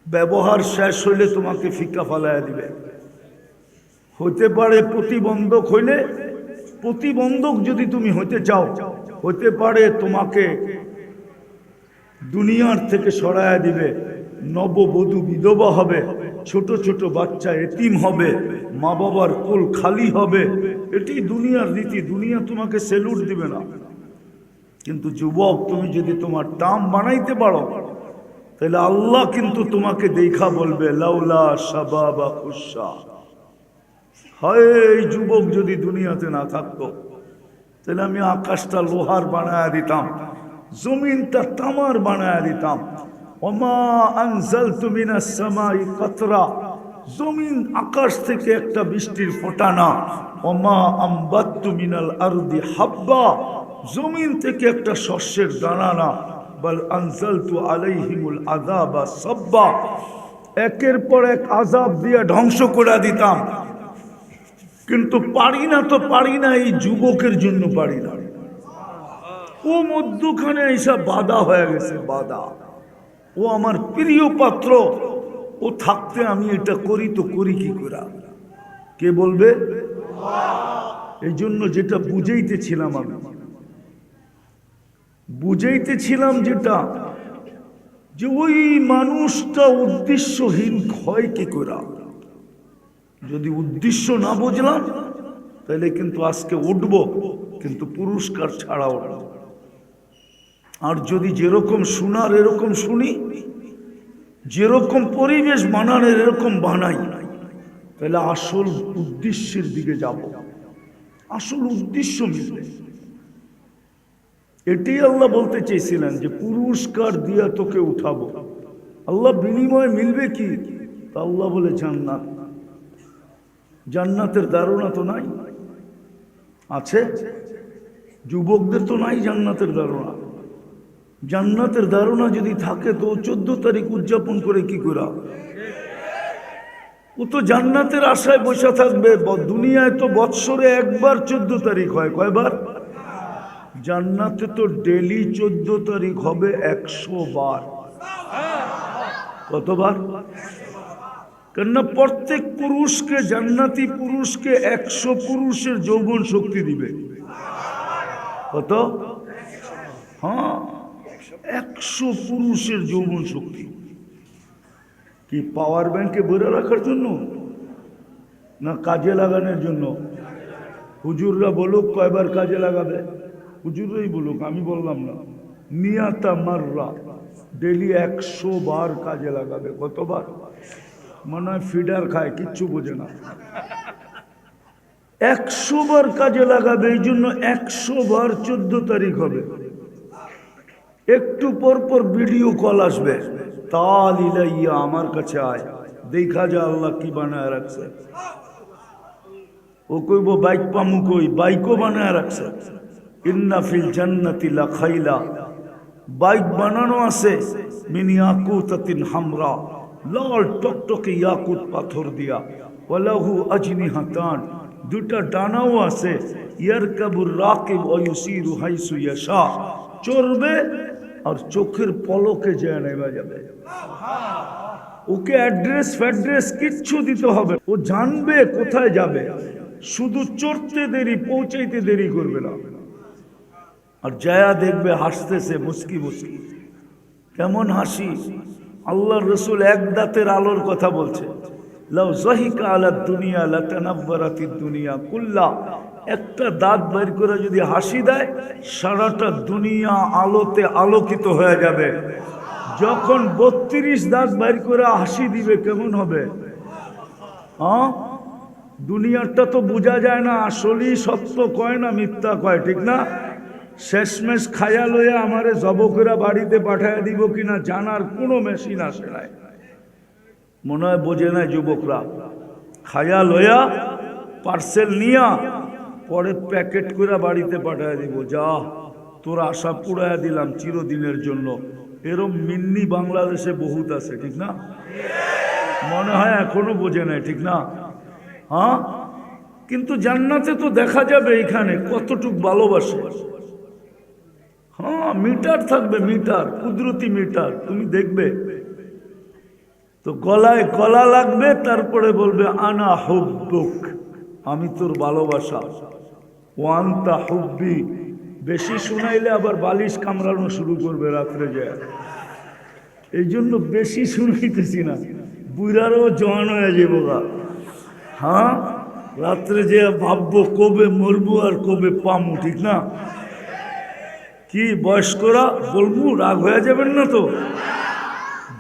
ব্যবহার শেষ হইলে তোমাকে ফিকা ফালাইয়া দিবে। হতে পারে প্রতিবন্ধক হইলে, প্রতিবন্ধক যদি তুমি হতে চাও, হতে পারে তোমাকে দুনিয়ার থেকে সরাইয়া দিবে। নববধূ বিধবা হবে, ছোট ছোট বাচ্চা এতিম হবে, মা বাবার কোল খালি হবে। এটি দুনিয়ার রীতি, দুনিয়া তোমাকে স্যালুট দিবে না। কিন্তু যুবক, তুমি যদি তোমার দাম বানাইতে পারো, তাহলে আল্লাহ কিন্তু তোমাকে দেখা বলবে, লাউলা শাবাবা খুশা। হয় এই যুবক যদি দুনিয়াতে না থাকতো, তাহলে আমি আকাশটা লোহার বানায়া দিতাম, জমিনটা তামার বানায়া দিতাম। ওমা আনজালতু মিনাস সামাই কাতরা, জমিন আকাশ থেকে একটা বৃষ্টির ফোঁটা না। ওমা আমবাততু মিনাল আরদি হাব্বা, জমিন থেকে একটা শস্যের দানা না। বল আনজালতু আলাইহিমুল আযাবা সাব্বা, একের পর এক আযাব দিয়ে ধ্বংস করে দিতাম। কিন্তু পারি না তো পারি না, এই যুবকের জন্য পারি না। ও মধ্যখানে এইসব বাধা হয়ে গেছে, বাধা। ও আমার প্রিয় পাত্র, ও থাকতে আমি এটা করি তো করি কি করে? কে বলবে? এই জন্য যেটা বুঝাইতেছিলাম, আমি বুঝাইতেছিলাম যেটা, যে ওই মানুষটা উদ্দেশ্যহীন হয় কি করে। যদি উদ্দেশ্য না বুঝলাম, তাহলে কিন্তু আজকে উঠব, কিন্তু পুরস্কার ছাড়া উঠব। আর যদি যেরকম শোনার এরকম শুনি, যেরকম পরিবেশ বানানোর এরকম বানাই, তাহলে আসল উদ্দেশ্যের দিকে যাব, আসল উদ্দেশ্য মিলবে। এটাই আল্লাহ বলতে চেয়েছিলেন যে পুরস্কার দিয়া তোকে উঠাবো। আল্লাহ বিনিময়ে মিলবে কি? তা আল্লাহ বলে জান্নাত। জান্নাতের ধারণা তো নাই, আছে? যুবকদের তো নাই জান্নাতের ধারণা। জান্নাতের ধারণা যদি থাকে তো 14 তারিখ উদযাপন করে কি করা? ও তো জান্নাতের আশায় বসে থাকবে। দুনিয়ায় তো বৎসরে একবার 14 তারিখ হয়, কয়বার? জান্নাতে তো ডেলি 14 তারিখ হবে 100 বার। কতবার? কেননা প্রত্যেক পুরুষকে, জান্নাতি পুরুষকে 100 পুরুষের যৌবন শক্তি দিবে। কত? হ্যাঁ, 100 পুরুষের যৌবন শক্তি। কি পাওয়ার ব্যাংকে ভরে রাখার জন্য না কাজে লাগানোর জন্য? হুজুররা বলুক কয়বার কাজে লাগাবে, হুজুররাই বলুক, আমি বললাম না। নিয়াতা মাররা, ডেলি 100 বার কাজে লাগাবে। কতবার? মনে হয় ফিডার খায়, কিচ্ছু বোঝে না। 100 বার কাজে লাগাবে, এই জন্য 100 বার 14 তারিখ হবে। একটু পর পর ভিডিও কল আসবে, তাল ইলাইয়া, আমার কাছে আয়, দেখা যা আল্লাহ কি বানায় রাখছে। ও কইব বাইক পামু, কই বাইকও বানায় রাখছে। ইন্না ফিল জান্নাতি লাখাইলা, বাইক বানানো আছে মিন ইয়াকুতাতিন হামরা, লাল টকটকে ইয়াকুত পাথর দিয়া। ওয়ালাহু আজনিহাতান, দুটা ডানাও আছে। ইয়ারকাবুর রাকিব ওয়া ইউসিরু হাইসু ইয়াশা, চড়বে আর চোখের পলকে যায় নেমে যাবে। ওকে অ্যাড্রেস ফ্যাড্রেস কিচ্ছু দিতে হবে, ও জানবে কোথায় যাবে। শুধু চড়তে দেরি, পৌঁছাইতে দেরি করবে না। আর জায়া দেখবে হাসতেছে মুস্কি মুস্কি। কেমন হাসি! আল্লাহর রসুল এক দাঁতের আলোর কথা বলছে। লাউ যাহিকা আলা দুনিয়া লাতানাব্বারাতিদ দুনিয়া কুল্লা, একটা দাঁত বের করে যদি হাসি দেয়, সারাটা দুনিয়া আলোতে আলোকিত হয়ে যাবে। যখন 32 দাঁত বের করে হাসি দিবে, কেমন হবে? হ্যাঁ, দুনিয়াটা তো বোঝা যায় না, আসলেই সত্য কয় না মিথ্যা কয়, ঠিক না? শেষমেশ খায়া লইয়া আমারে জবকেরা বাড়িতে পাঠায় দিব কিনা জানার কোনো মেশিন আসে নাই। মনে হয় বোঝে না যুবকরা। খায়া লইয়া পার্সেল নিয়া পরে প্যাকেট করে বাড়িতে পাঠায় দিব, যা তোর আশা পুরাইয়া দিলাম চিরদিনের জন্য। এরম মিন্নি বাংলাদেশে বহুত আছে, ঠিক না? মনে হয় এখনো বোঝে নাই, ঠিক না? হ্যাঁ, কিন্তু জান্নাতে তো দেখা যাবে এখানে কতটুক ভালোবাসে। হ্যাঁ, মিটার থাকবে, মিটার, কুদরতি মিটার, তুমি দেখবে। তো গলায় গলা লাগবে, তারপরে বলবে আনা হুব্বুক, আমি তোর ভালোবাসা। ওয়ান্তা হুব্বি, বেশি শুনাইলে আবার বালিশ কামড়ানো শুরু করবে রাত্রে যায়। এই জন্য বেশি শুনাইতেছি না, বুড়ারও জওয়ান হয়ে যাবো গা। হ্যাঁ, রাত্রে যে ভাববো কবে মরবো আর কবে পামু, ঠিক না? কি বয়স্করা বলবো, রাগ হয়ে যাবেন না তো?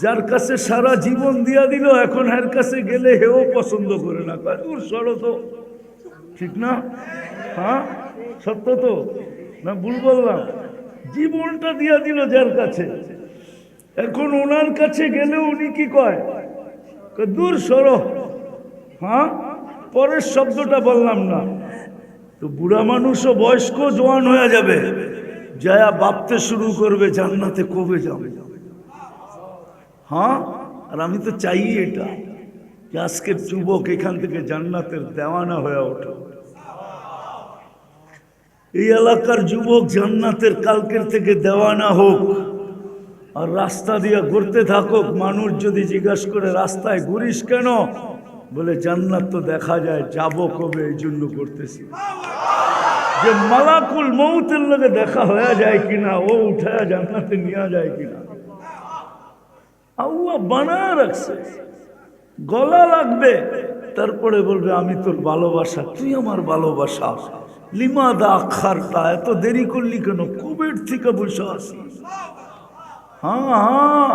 যার কাছে সারা জীবন দিয়া দিল, এখন এর কাছে গেলে হেও পছন্দ করে না, ওর সরো তো, ঠিক না? হ্যাঁ, সত্য তো না? ভুল বললাম? জীবনটা দিয়া দিল যার কাছে, এখন ওনার কাছে গেলে উনি কি কয়? দূর সরো। হ্যাঁ, পরের শব্দটা বললাম না তো। বুড়া মানুষও বয়স্ক জওয়ান হয়ে যাবে, যায়া ভাবতে শুরু করবে জান্নাতে কবে যাবে। হ্যাঁ, আর আমি তো চাই এটা, যে আজকের যুবক এখান থেকে জান্নাতের দেওয়ানা হয়ে ওঠে। এই এলাকার যুবক জান্নাতের কালকের থেকে দেওয়ানা হোক, আর রাস্তা দিয়ে ঘুরতে থাকুক। মানুষ যদি জিজ্ঞাসা করে রাস্তায় ঘুরিস কেন, বলে জান্নাত তো দেখা যায়, যাব কবে এই জন্য করতেছি। যে মালাকুল মউতের লগে দেখা হয়ে যায় কিনা, ও উঠায়া জান্নাতে নিয়ে যায় কিনা, আল্লাহ বানায় রাখছে। গলা লাগবে, তারপরে বলবে আমি তোর ভালোবাসা, তুই আমার ভালোবাসা। লিমাদা আখারতা, এত দেরি করলি কেন, কবের থেকে বসে আসি। হ্যাঁ হ্যাঁ,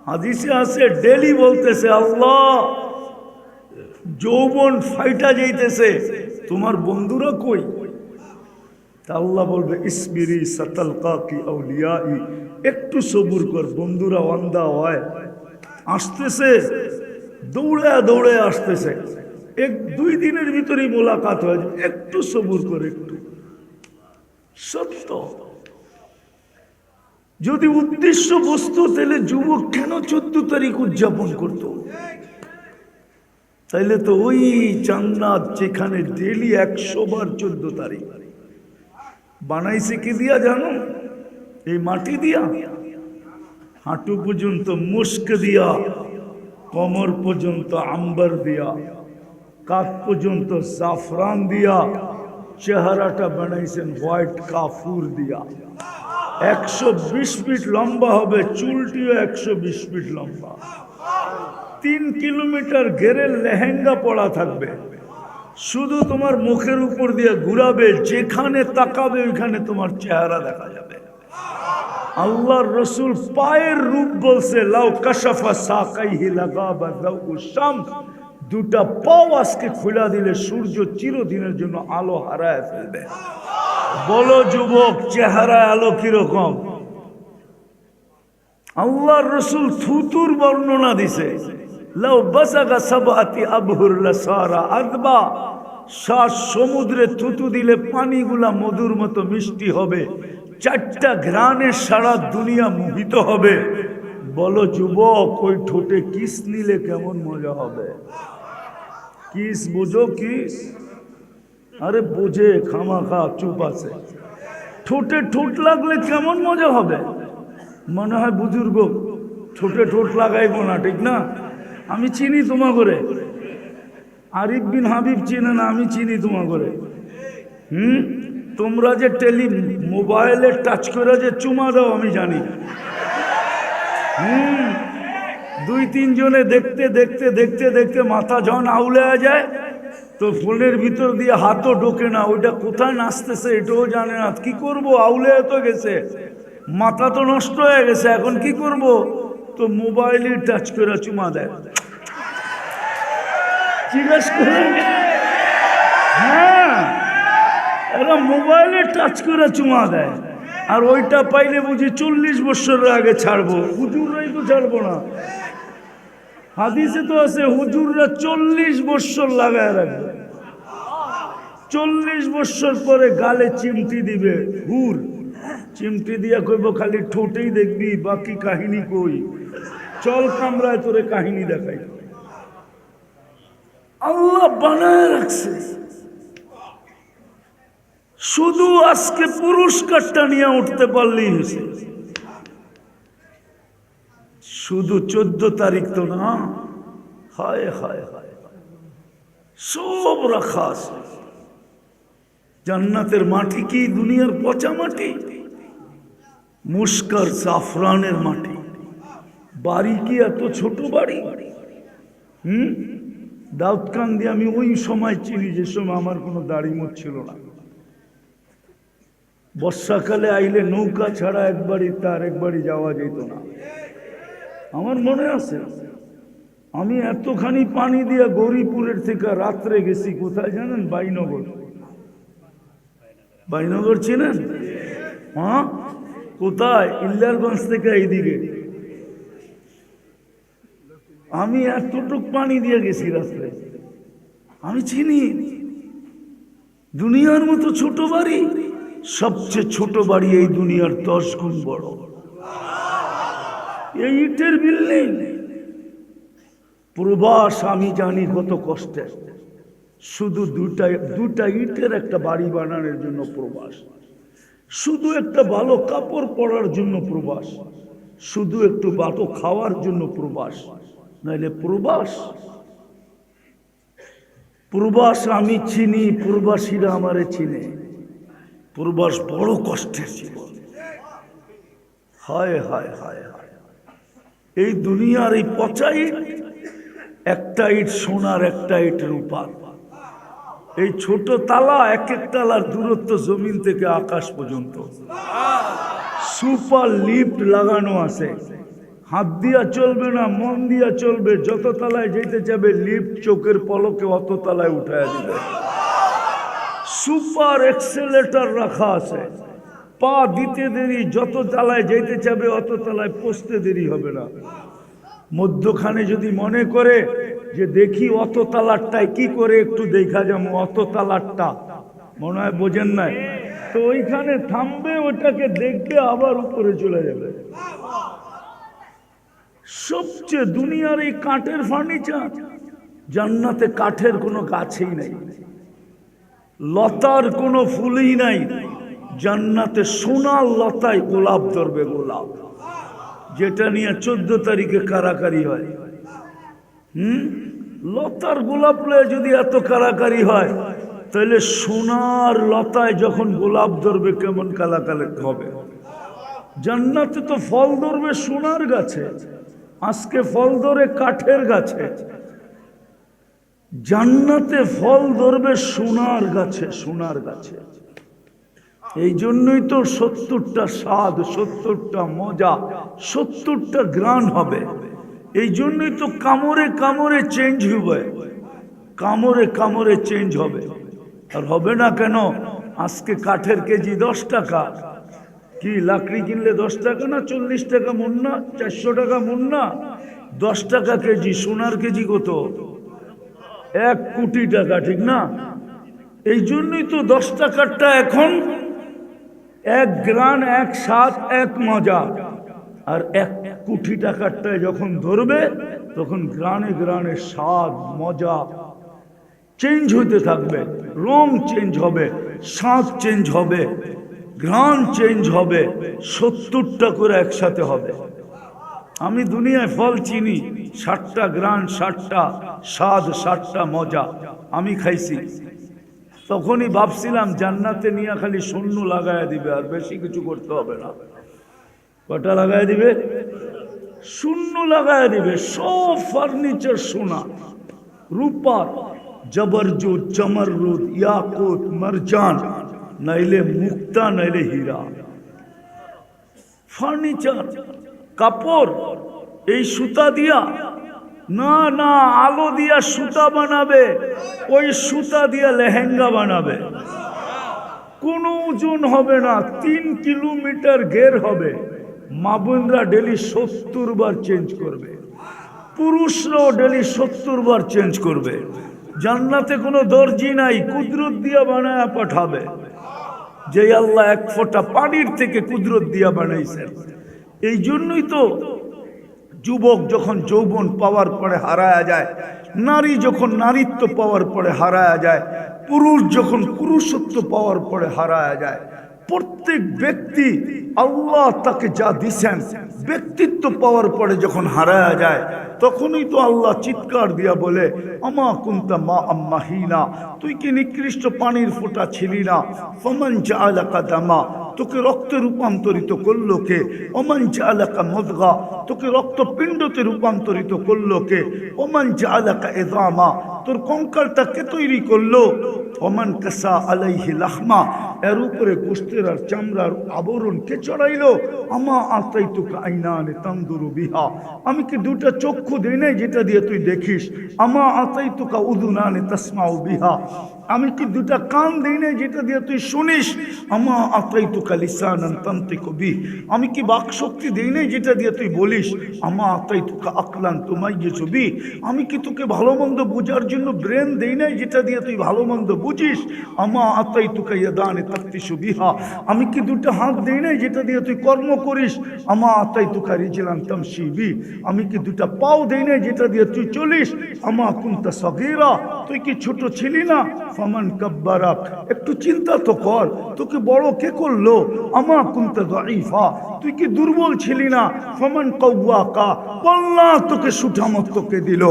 হাদিসে আছে, ডেলি বলতেছে আল্লাহ যৌবন ফাইটা যাইতেছে, তোমার বন্ধুরা কই? তা আল্লাহ বলবে ইসবিরি সাতালকাকি আউলিয়াই, একটু সবুর কর, বন্ধুরা ওয়ান্দা হয়, আসতেছে, দৌড়ে দৌড়ে আসতেছে, 1-2 দিনের ভিতরেই মোলাকাত হয়ে যাবে, একটু সবুর কর, একটু। সত্য। যদি উদ্দেশ্য বস্তু, তাহলে যুবক কেন 14 তারিখ উদযাপন করত? তাইলে তো ওই জান্নাত যেখানে ডেলি 100 বার 14 তারিখ বানাইছে কি দিয়া জানো? এই মাটি দিয়া, হাঁটু পর্যন্ত মুস্ক দিয়া, কোমর পর্যন্ত আম্বার দিয়া, কাঁধ পর্যন্ত জাফরান দিয়া, চেহারাটা বানাইছেন হোয়াইট কাফুর দিয়া। 120 ফিট লম্বা হবে, চুলটিও 120 ফিট লম্বা। 3 কিলোমিটার ঘেরে লেহেঙ্গা পড়া থাকবে, শুধু তোমার মুখের উপর দিয়ে ঘুরাবে, যেখানে তাকাবে ওইখানে তোমার চেহারা দেখা যাবে। আল্লাহর রসুল পায়ের রূপ বলছে, লাউ কাশাফা সাকাইহি লাগাবা যাউস শামস, দুটা পাও আজকে খোলা দিলে সূর্য চিরদিনের জন্য আলো হারায় ফেলবে। বলো যুবক, চেহারায় আলো কিরকম? আল্লাহর রসুল থুতুর বর্ণনা দিছে, লাউ বাসাগা সাবআতি আবহুর লাসারা আযবা, 7 সমুদ্রে থুতু দিলে পানিগুলা মধুর মতো মিষ্টি হবে, 4টা ঘ্রাণে সারা দুনিয়া মোহিত হবে। বলো যুবক, ওই ঠোঁটে কিস নিলে কেমন মজা হবে? কিস বুঝো? কিস? আরে বুঝে খামাখা চুপ আছে। ঠোঁটে ঠোঁট লাগলে কেমন মজা হবে? মনে হয় বুজুর্গ ঠোঁটে ঠোঁট লাগাইবো না, ঠিক না? আমি চিনি তোমা করে, আরিফ বিন হাবিব চিনে না, আমি চিনি তোমা করে। তোমরা যে মোবাইলে টাচ করে যে চুমা দাও আমি জানি। 2-3 জনে দেখতে দেখতে দেখতে দেখতে মাথা যখন আউলে যায়, তো ফোনের ভিতর দিয়ে হাতও ঢোকে না, ওইটা কোথায় নাচতেছে এটাও জানে না। কি করব? আউলে তো গেছে, মাথা তো নষ্ট হয়ে গেছে, এখন কি করব? তো মোবাইলে টাচ করে চুমা দেয়। জিজ্ঞেস করেন, হ্যাঁ, এরা মোবাইলে টাচ করে চুমা দেয়। আর ওইটা পাইলে বুঝি 40 বছরের আগে ছাড়বো, হুজুররাই তো ছাড়বো না। হাদিসে তো আছে হুজুররা 40 বছর লাগায় রাখবে, 40 বছর পরে গালে চিমটি দিবে। হুর চিমটি দিয়া কইব খালি ঠোঁটেই দেখবি, বাকি কাহিনী কই? চল কামরায় তোরে কাহিনী দেখাই। আল্লাহ বানায় রাখছে, শুধু আজকে পুরস্কারটা নিয়ে উঠতে পারলেই হয়েছে। শুধু 14 তারিখ তো না, হায় হায় হায়, সব রাখা আছে। জান্নাতের মাটি কি দুনিয়ার পচা মাটি? মুস্কার জাফরানের মাটি। বাড়ি কি এত ছোট বাড়ি? দাউদকান্দি আমি ওই সময় চিনি যে সময় আমার কোনো দাড়ি মোছ ছিল না। বর্ষাকালে আইলে নৌকা ছাড়া একবারই তার একবারই যাওয়া যেত না। আমার মনে আছে, আমি এতখানি পানি দিয়া গৌরীপুরের থেকে রাত্রে গেছি কোথায় জানেন? বাইনগর। বাইনগর চিনেন? হ্যাঁ, কোথায়? ইল্লারগঞ্জ থেকে এইদিকে। আমি এতটুক পানি দিয়ে গেছি রাত্রে। আমি চিনি দুনিয়ার মতো ছোট বাড়ি, সবচেয়ে ছোট বাড়ি এই দুনিয়ার 10 গুণ বড়। এই ইটের বিল্ডিং। প্রবাস আমি জানি কত কষ্টের। শুধু দুটা ইটের একটা বাড়ি বানানোর জন্য প্রবাস, শুধু একটা ভালো কাপড় পরার জন্য প্রবাস, শুধু একটু ভালো খাওয়ার জন্য প্রবাস, নাইলে প্রবাস। প্রবাস আমি চিনি, প্রবাসীরা আমারে চিনে। প্রবাস বড় কষ্টের জীবন। হায় হায় হায় হায়। এই দুনিয়ার এই পচা ইট, একটা ইট সোনার, একটা ইট রূপার। এই ছোট তালা, এক এক তালার দূরত্ব জমিন থেকে আকাশ পর্যন্ত। সুপার লিফট লাগানো আছে, হাত দিয়া চলবে না, মন দিয়া চলবে। যত তলায় যেতে যাবে লিফট চোখের পলকে অত তলায় উঠায় দিবে। সুপার এক্সেলেটর রাখা আছে, পা দিতে দেরি, যত তলায় যেতে যাবে অত তলায় পৌঁছতে দেরি হবে না। মধ্যখানে যদি মনে করে যে দেখি অত তালারটায় কি করে একটু দেখা যাবো, অত তালারটা মনে হয় বোঝেন নাই, তো ওইখানে থামবে, ওটাকে দেখবে, আবার উপরে চলে যাবে। সবচেয়ে দুনিয়ার এই কাঠের ফার্নিচার, জান্নাতে কাঠের কোনো গাছই নাই, লতার কোনো ফুলই নাই। জান্নাতে সোনার লতায় গোলাপ ধরবে, গোলাপ, যেটা নিয়ে 14 তারিখে কারাকারি হয়। লতার গোলাপ লয়ে যদি এত কারাকারি হয়, তাহলে সোনার লতায় যখন গোলাপ ধরবে কেমন কালাকালি হবে। জান্নাতে তো ফল ধরবে সোনার গাছে, আজকে ফল ধরে কাঠের গাছে। জান্নাতে ফল ধরবে সোনার গাছে, সোনার গাছে। এই জন্যই তো 70টা স্বাদ, 70টা মজা, 70টা গ্রান হবে। এই জন্যই তো কামড়ে কামড়ে চেঞ্জ হবে, কামড়ে কামড়ে চেঞ্জ হবে। আর হবে না কেন? আজকে কাঠের কেজি 10 টাকা। কি লাকড়ি কিনলে 10 টাকা না 40 টাকা মন না 400 টাকা মন না? 10 টাকা কেজি। সোনার কেজি কত? 1 কোটি টাকা, ঠিক না? এই জন্যই তো 10 টাকারটা এখন 1 গ্রান, 1 স্বাদ, 1 মজা। আর 1 কোটি টাকারটায় যখন ধরবে তখন গ্রানে গ্রানে স্বাদ, মজা চেঞ্জ হতে থাকবে। রং চেঞ্জ হবে, স্বাদ চেঞ্জ হবে, ঘ্রাণ চেঞ্জ হবে। 70টা করে একসাথে হবে। আমি দুনিয়ায় ফল চিনি, 60টা গ্রান, 60টা স্বাদ, 60টা মজা আমি খাইছি। তখনই ভাবছিলাম জান্নাতে নিয়ে খালি শূন্য লাগায় দিবে, আর বেশি কিছু করতে হবে না। কটা লাগায় দিবে? শূন্য লাগায় দিবে। সব ফার্নিচার সোনা, রূপার, জবরজুদ, জমররুদ, ইয়াকুত, মারজান, নাইলে মুক্তা, নাইলে হীরা। ফার্নিচার, কাপড়, এই সুতা দিয়া না, না, আলো দিয়া সুতা বানাবে, ওই সুতা দিয়া লেহেঙ্গা বানাবে। কোনো ওজন হবে না, 3 কিলোমিটার ঘের হবে। মা বোনরা ডেলি 70 বার চেঞ্জ করবে, পুরুষরাও ডেলি 70 বার চেঞ্জ করবে। জান্নাতে কোনো দর্জি নাই, কুদরত দিয়া বানায়া পাঠাবে। যে আল্লাহ 1 ফোঁটা পানির থেকে কুদরত দিয়া বানাইছেন। এই জন্যই তো যুবক যখন যৌবন পাওয়ার পরে হারায়া যায়, নারী যখন নারীত্ব পাওয়ার পরে হারায়া যায়, পুরুষ যখন পুরুষত্ব পাওয়ার পরে হারায়া যায়, প্রত্যেক ব্যক্তি আল্লাহ তাকে যা দিছেন ব্যক্তিত্ব পাওয়ার পরে যখন হারায়া যায়, তখনই তো আল্লাহ চিৎকার দিয়া বলে, আমা কুনতা মা আম্মাহিনা, তুই কি নিকৃষ্ট পানির ফোঁটা ছিলি না? ফামান জাআলাকা দামা, তোকে রক্তে রূপান্তরিত করলো কে? ওমান জাআলাকা মুদগা, তোকে রক্তপিণ্ডতে রূপান্তরিত করলো কে? ওমান জাআলাকা ইযামা, তোর কঙ্কালটা কে তৈরি করলো? ওমান কাসা আলাইহি লাহমা, এর উপরে গোশতের আর চামড়ার আবরণ কে চড়াইলো? আমা আতাইতুকা আইনানে তানদুরু বিহা, আমি কি 2টা চক্ষু দেই নাই যেটা দিয়ে তুই দেখিস? আমা আতাইতুকা উযুনানে তাসমাউ বিহা, আমি কি 2টা কান দেই নাই যেটা দিয়ে তুই শুনিস? আমা আতাইতুকা লিসানান তানতিকু বিহি, আমি কি বাক শক্তি দেই নাই যেটা দিয়ে তুই বলিস? আমা আতাইতুকা আকলান তুমাইয়িজু বিহি, আমি কি তোকে ভালো মন্দ বোঝার জন্য ব্রেন দেই নাই যেটা দিয়ে তুই ভালো মন্দ বুঝিস? আমা আতাইতুকা ইয়াদানে তাকতিশু বিহা, আমি কি 2টা হাত দেই নাই যেটা দিয়ে তুই কর্ম করিস? আমা আতাইতুকা রিজলান তামশি বিহি, আমি কি 2টা পাও দেই নাই যেটা দিয়ে তুই চলিস? আমা কুনতা সগীরা, তুই কি ছোট ছিলি না? ফামান কাব্বারাক, একটু চিন্তা তো কর, তোকে বড় কে করলো? আমা কুনতা দাঈফা, তুই কি দুর্বল ছিলি না? ফামান কাওয়াকা, আল্লাহ তোকে সুঠামত কে দিল?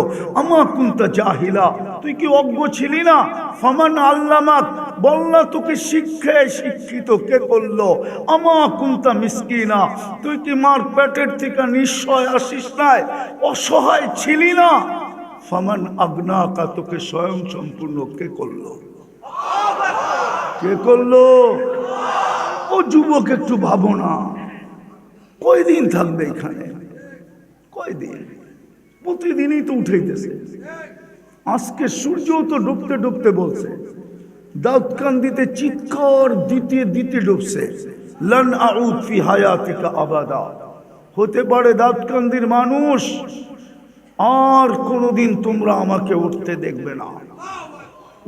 আমা কুনতা জাহিলা, তুই কি অজ্ঞ ছিলি না? ফামান আল্লামাক, বল্লা তোকে শিক্ষায় শিক্ষিত কে করলো? আমা কুনতা মিসকিনা, তুই কি মার পেটের থেকে নিশ্চয় আসিস নাই? অসহায় ছিলি না? ফামান আগনাকা, তোকে স্বয়ং সম্পূর্ণ কে করলো? কে করলো? ও যুবক একটু ভাবো না, কয়দিন থাকবে এখানে? কয়দিন? প্রতিদিনই তো উঠাইতেছে। আজকে সূর্য তো ডুবতে ডুবতে বলছে, দাউদকান্দিতে চিৎকার দিতে দিতে ডুবছে, লান আউদ ফি হায়াতিকা আবাদা। হতে পারে দাউদকান্দির মানুষ আর কোনোদিন তোমরা আমাকে উঠতে দেখবে না।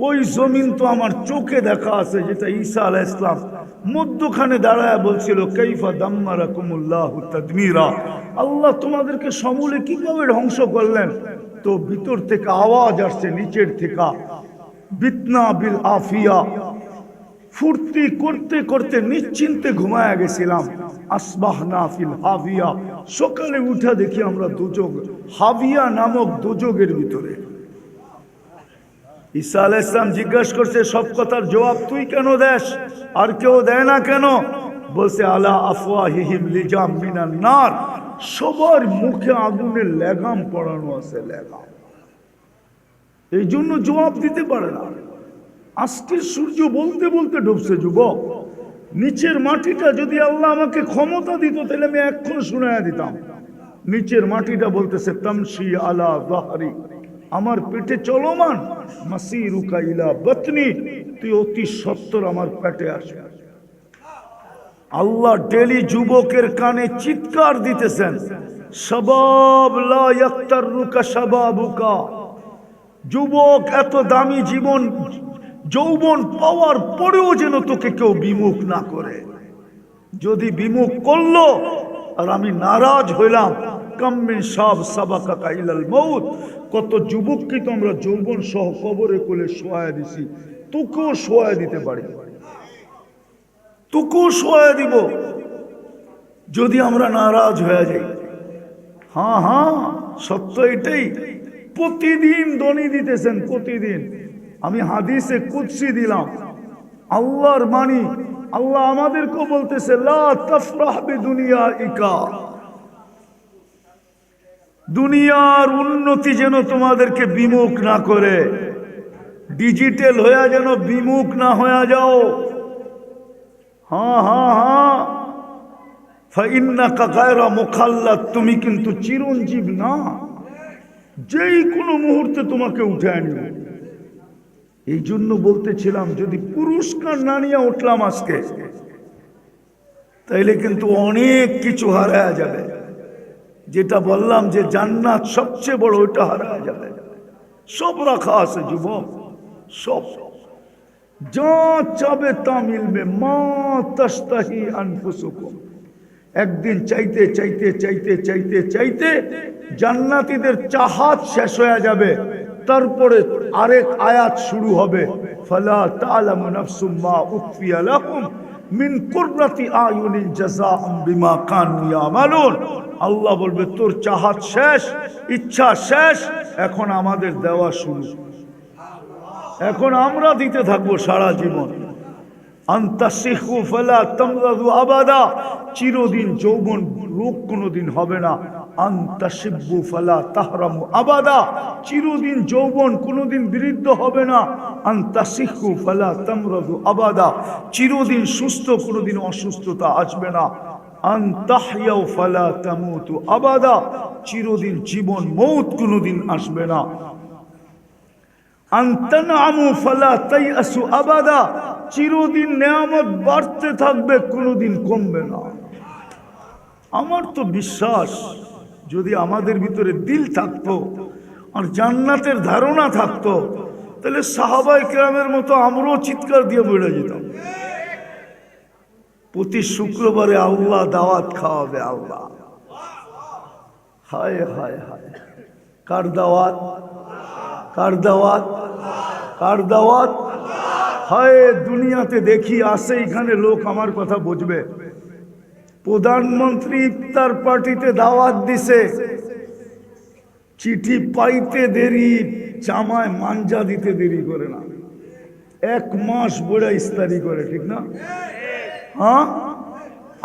ওই জমিন তো আমার চোখে দেখা আছে, যেটা ঈসা আলাইহিস সালাম মধ্যখানে দাঁড়ায় বলছিল, কাইফা দাম্মারাকুমুল্লাহু তাদমীরা, আল্লাহ তোমাদেরকে সমূলে কিভাবে ধ্বংস করলেন? তো ভিতর থেকে আওয়াজ আসছে নিচের থেকে, বিতনা বিল আফিয়া। ফুর্তি করতে করতে নিশ্চিন্তে ঘুমায়া গেছিলাম। আসবাহনা ফিল হাবিয়া, সকালে উঠা দেখি আমরা দুজক, হাবিয়া নামক দুজকের ভিতরে। ঈসা আলাইহিস সালাম জিজ্ঞাসা করছে, সব কথার জবাব তুই কেন দেস, আর কেউ দেয় না কেন? বলছে, আলা আফওয়াহিহিম লিজাম মিনান নার, সবার মুখে আগুনের লেগাম পড়ানো আছে, লেগাম। এই জন্য জবাব দিতে পারে না। আজকের সূর্য বলতে বলতে ডুবছে যুবক। নিচের মাটিটা যদি আল্লাহ আমাকে ক্ষমতা দিত তাহলে আমি এক্ষুনি শুনাইয়া দিতাম। নিচের মাটিটা বলতেছে, তামশি আলা যাহরি, আমার পেটে চলমান, মাসিরুকা ইলা বাতনি, তুই অতি সত্বর আমার পেটে আসবে। আল্লাহ ডেলি যুবকের কানে চিৎকার দিতেছেন, শাবাব লা ইয়াক্তারুকা শাবাবুকা, যুবক এত দামি জীবন যৌবন পাওয়ার পরেও যেন তোকে কেউ বিমুখ না করে। যদি বিমুখ করলো আর আমি নারাজ হইলাম, কাম্মিন সাব সাবাকা ইলাল মউত, কত যুবককে তো আমরা যৌবন সহ কবরে কোলে শোয়া দিছি, তোকেও শোয়া দিতে পারি, তোকেও শোয়া দিব যদি আমরা নারাজ হয়ে যাই। হ্যাঁ হ্যাঁ, সত্য এটাই। প্রতিদিন দনি দিতেছেন, প্রতিদিন। আমি হাদিসে কুদসি দিলাম, আল্লাহর বাণী। আল্লাহ আমাদেরকেও বলতেছে, লা তাফরাহ বিদুনিয়াইকা, দুনিয়ার উন্নতি যেন তোমাদেরকে বিমুখ না করে, ডিজিটাল হয়ে যেন বিমুখ না হয়ে যাও। হ্যাঁ হ্যাঁ হ্যাঁ, ফাইন্নাকা গায়রা মুখাল্লাদ, তুমি কিন্তু চিরঞ্জীব না, যেই কোনো মুহূর্তে তোমাকে উঠে আনবে। এই জন্য বলতেছিলাম, যদি পুরস্কার না নিয়ে উঠলাম আজকে, তাইলে কিন্তু অনেক কিছু হারায়া যাবে। যেটা বললাম যে জান্নাত সবচেয়ে বড়, ওইটা হারায়া যাবে। সব রাখা আছে যুবক, সব যা চাবে তা মিলবে। মা তাস্তাহি আনফুসুকুম, একদিন চাইতে চাইতে চাইতে চাইতে চাইতে জান্নাতীদের চাহাত শেষ হয়ে যাবে। তারপরে আরেক আয়াত শুরু হবে, ফালা তা'লামু নাফসুম মা উখফিয়া লাহুম মিন কুররাতি আয়ুনিন জাযাআম বিমা কানু ইয়ামালুন। আল্লাহ বলবে, তোর চাহাত শেষ, ইচ্ছা শেষ, এখন আমাদের দেওয়া শুরু। এখন আমরা দিতে থাকবো সারা জীবন। আনতাসিহু ফালা তামরাদু আবাদা, চিরদিন যৌবন রোগ কোনোদিন হবে না। আনতাসিব্বু ফালা তাহরামু আবাদা, চিরদিন যৌবন কোনোদিন বিরুদ্ধ হবে না। আনতাসিহু ফালা তামরাদু আবাদা, চিরদিন সুস্থ, কোনোদিন অসুস্থতা আসবে না। আনতাহইয়াউ ফালা তামুতু আবাদা, চিরদিন জীবন মৌত কোনোদিন আসবে না। আনতানামু ফালা তাইয়াসু আবাদা, চিরদিন নেয়ামত বাড়তে থাকবে, কোনোদিন কমবে না। আমার তো বিশ্বাস, যদি আমাদের ভিতরে দিল থাকতো আর জান্নাতের ধারণা থাকতো, তাহলে সাহাবায়ে কেরামের মতো আমরাও চিৎকার দিয়ে বেড়ে যেতাম। প্রতি শুক্রবারে আল্লাহ দাওয়াত খাওয়াবে, আল্লাহ। হায় হায় হায়, কার দাওয়াত, কার দাওয়াত, কার দাওয়াত? হায়, দুনিয়াতে দেখি আসে এখানে লোক আমার কথা বুঝবে। প্রধানমন্ত্রী ইফতার পার্টিতে দাওয়াত দিছে, চিঠি পাইতে দেরি, জামায় মাঞ্জা দিতে দেরি করে না, 1 মাস বড় ইফতারি করে, ঠিক না? হ্যাঁ,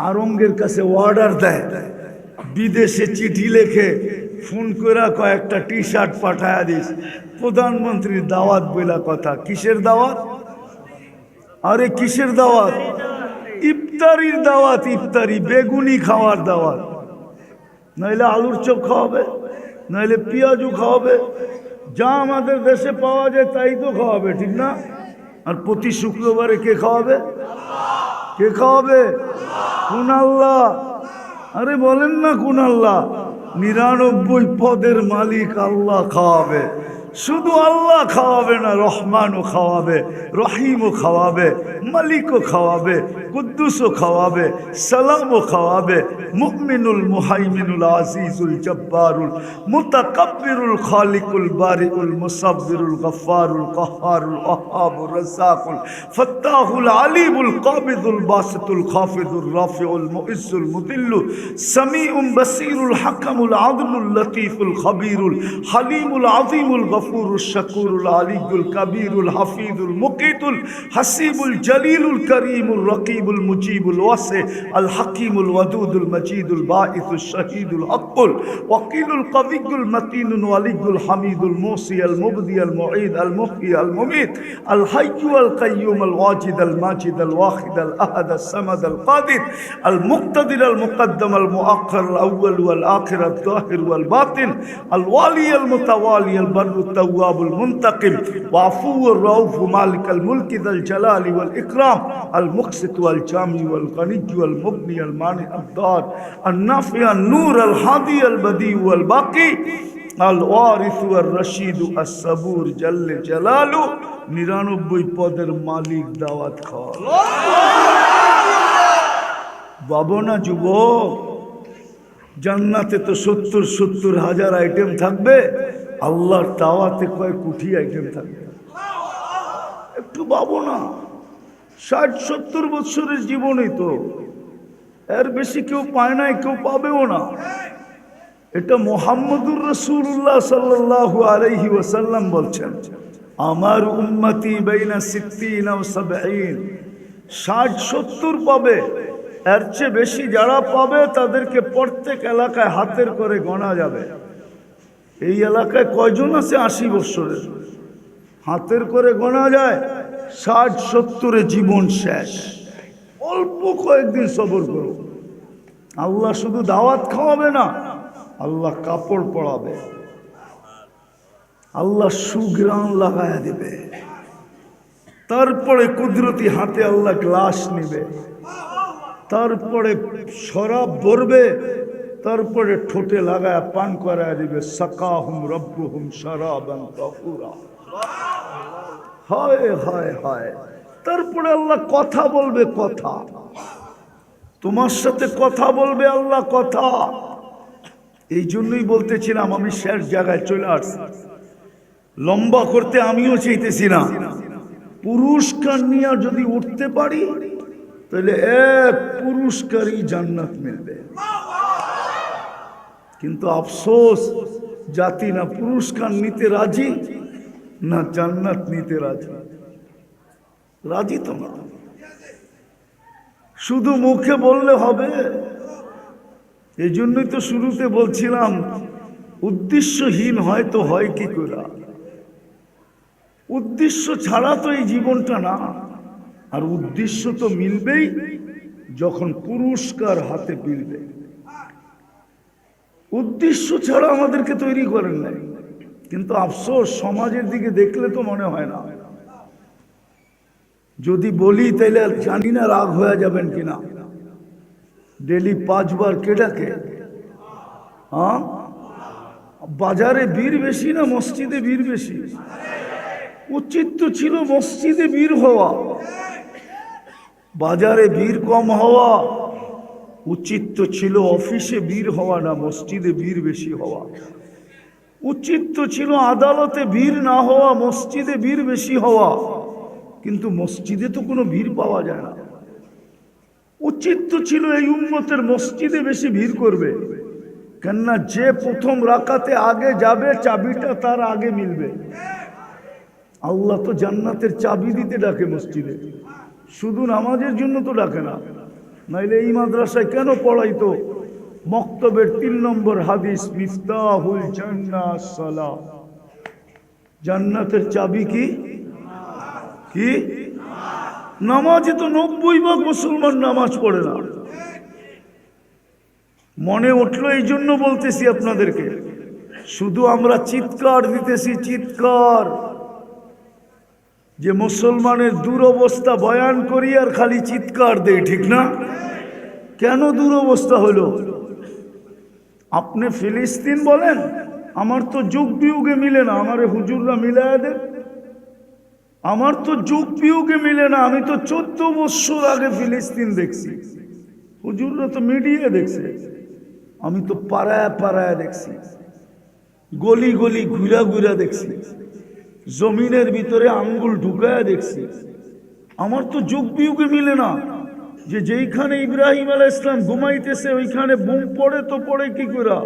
আরঙ্গের কাছে অর্ডার দেয়, বিদেশে চিঠি লেখে, ফোন করে কয়েকটা টি শার্ট পাঠায়া দিস, প্রধানমন্ত্রীর দাওয়াত বইলা কথা। কিসের দাওয়াত? আরে কিসের দাওয়াত? ইফতারির দাওয়াত। ইফতারি, বেগুনি খাওয়ার দাওয়াত। নইলে আলুর চপ খাওয়াবে, নইলে পেঁয়াজু খাওয়াবে, যা আমাদের দেশে পাওয়া যায় তাই তো খাওয়াবে, ঠিক না? আর প্রতি শুক্রবারে কে খাওয়াবে? কে খাওয়াবে? কোন আল্লাহ? আরে বলেন না কোন আল্লাহ? 99 পদের মালিক আল্লাহ খাওয়াবে। শুধু আল্লাহ খাওয়াবে না, রহমানও খাওয়াবে, রহিমও খাওয়াবে, মালিকও খাওয়াবে, কুদ্দুসও খাওয়াবে, সালামও খাওয়াবে। মুমিনুল মুহাইমিনুল আজিজুল জব্বারুল মুতাকাব্বিরুল খালিকুল বারিউল মুসাব্বিরুল গফফারুল কাহ্হারুল ওয়াহ্হাবুর রাজ্জাকুল ফাত্তাহুল আলিমুল কাবিদুল বাসিতুল খাফিদুর রাফিউল মুইজ্জুল মুদিল্লু সামিউম বাসীরুল হাকামুল আদলুল লতীফুল খবীরুল হালিমুল আযীমুল গফুরুল শাকুরুল আলিয়ুল কবীরুল হাফিজুল মুকিতুল হাসিবুল জলিলুল করিমুল রকিবুল মুজিবুল ওয়াসি আল হাকিমুল ওয়াদুদুল মজিদুল বাঈসুল শহীদুল হকুল ওয়াকিলুল কবিয়ুল মতিনুল ওয়ালিয়ুল হামিদুল মুসি আল মুবদি আল মুঈদ আল মুহয়ি আল মুমীত আল হাইয়্যু আল কাইয়্যুম আল ওয়াজিদ আল মাজিদ আল ওয়াহিদ আল আহাদ আল সামাদ আল কাদির আল মুক্তাদির আল মুকদ্দম আল মুআক্খার আল আউয়াল ওয়াল আখির আল যাহির ওয়াল বাতিন আল ওয়ালি আল মুতাওয়ালি আল বাররু التواب المنتقم وعفو الرؤوف مالك الملك ذا الجلال والإكرام المقسط والجامع والغني والمغني المانع الضار النافع النور الهادي البديع والباقي الوارث والرشيد الصبور جل جلاله 99 পদের মালিক দাওয়াত খাওয়া বাবনা যুবক জান্নাতে তো 70 হাজার আইটেম থাকবে, আল্লাহর দাওয়াতে কয় কোটি আইটেম থাকবে। একটু ভাবো না, 60-70 বছরের জীবনেই তো এর বেশি কেউ পায় নাই, কেউ পাবেও না। এটা মুহাম্মদুর রাসূলুল্লাহ সাল্লাল্লাহু আলাইহি ওয়াসাল্লাম বলছেন, আমার উম্মতি বাইনা 60 ও 70, 60-70 পাবে। এর চেয়ে বেশি যারা পাবে তাদেরকে প্রত্যেক এলাকায় হাতের করে গোনা যাবে। এই এলাকায় কয়জন আছে 80 বছরের? হাতের করে গোনা যায়। 60-70 জীবন শেষ। অল্প কয়েকদিন সবর করো। আল্লাহ শুধু দাওয়াত খাওয়াবে না, আল্লাহ কাপড় পরাবে, আল্লাহ সুঘ্রাণ লাগায়া দেবে। তারপরে কুদরতি হাতে আল্লাহ গ্লাস নিবে, তারপরে শরাব ভরবে, তারপরে ঠোঁটে লাগায় পান করায় দিবে। সাকাহুম রব্বুহুম শারাবান তাহুরা। হায় হায় হায়। তারপরে আল্লাহ কথা বলবে, কথা তোমার সাথে কথা বলবে আল্লাহ, কথা। এই জন্যই বলতেছিলাম আমি শেষ জায়গায় চলে আসছি। লম্বা করতে আমিও চাইতেছি না। পুরস্কার নিয়ে যদি উঠতে পারি তাহলে এক পুরস্কারই জান্নাত মিলবে। কিন্তু আফসোস, জাতি না পুরস্কার নিতে রাজি, না জান্নাত নিতে রাজি। রাজি তো না, শুধু মুখে বললে হবে। এই জন্যই তো শুরুতে বলছিলাম উদ্দেশ্যহীন হয়তো হয় কি করে। উদ্দেশ্য ছাড়া তো এই জীবনটা না। আর উদ্দেশ্য তো মিলবেই যখন পুরস্কার হাতে মিলবে। উদ্দেশ্য ছাড়া আমাদেরকে তৈরি করেন নাই। কিন্তু আফসোস, সমাজের দিকে দেখলে তো মনে হয় না। যদি বলি তাইলে জানি না রাগ হয়ে যাবেন কিনা। ডেলি 5 বার কে ডাকে? হ্যাঁ, বাজারে ভিড় বেশি না মসজিদে ভিড় বেশি? উচিত তো ছিল মসজিদে ভিড় হওয়া, বাজারে ভিড় কম হওয়া। উচিত তো ছিল অফিসে ভিড় হওয়া, না মসজিদে ভিড় বেশি হওয়া। উচিত তো ছিল আদালতে ভিড় না হওয়া, মসজিদে ভিড় বেশি হওয়া। কিন্তু মসজিদে তো কোনো ভিড় পাওয়া যায় না। উচিত তো ছিল এই উম্মতের মসজিদে বেশি ভিড় করবে, কেননা যে প্রথম রাকাতে আগে যাবে চাবিটা তার আগে মিলবে। আল্লাহ তো জান্নাতের চাবি দিতে ডাকে মসজিদে, শুধু নামাজের জন্য তো ডাকে না। নাইলে এই মাদ্রাসায় কেন পড়াইতো? মক্তবের 3 নম্বর হাদিস, মিফতাহুল জান্নাহ সালাহ। জান্নাতের চাবি কি? কি? নামাজে তো 90% মুসলমান নামাজ পড়ে না। মনে উঠলো এই জন্য বলতেছি আপনাদেরকে। শুধু আমরা চিৎকার দিতেছি, চিৎকার, যে মুসলমানের দুরবস্থা বয়ান করি আর খালি চিৎকার দেই, ঠিক না? কেন দুরবস্থা হলো? আপনি ফিলিস্তিন বলেন, আমার তো যুগ বিয়োগে মিলে না, আমারে হুজুররা মিলায় দেন। আমার তো যুগ বিয়োগে মিলে না, আমি তো 14 বছর আগে ফিলিস্তিন দেখছি, হুজুররা তো মিডিয়া দেখছে, আমি তো পাড়ায় পাড়ায় দেখছি, গলি গলি ঘুরা ঘুরা দেখছি, জমিনের ভিতরে আঙ্গুল ঢুকায় দেখছি। আমার তো যুগ বিয়োগে মিলে না যে যেইখানে ইব্রাহিম আলাইহিস সালাম ঘুমাইতেছে ওইখানে বোম পড়ে, তো পড়ে কি করে?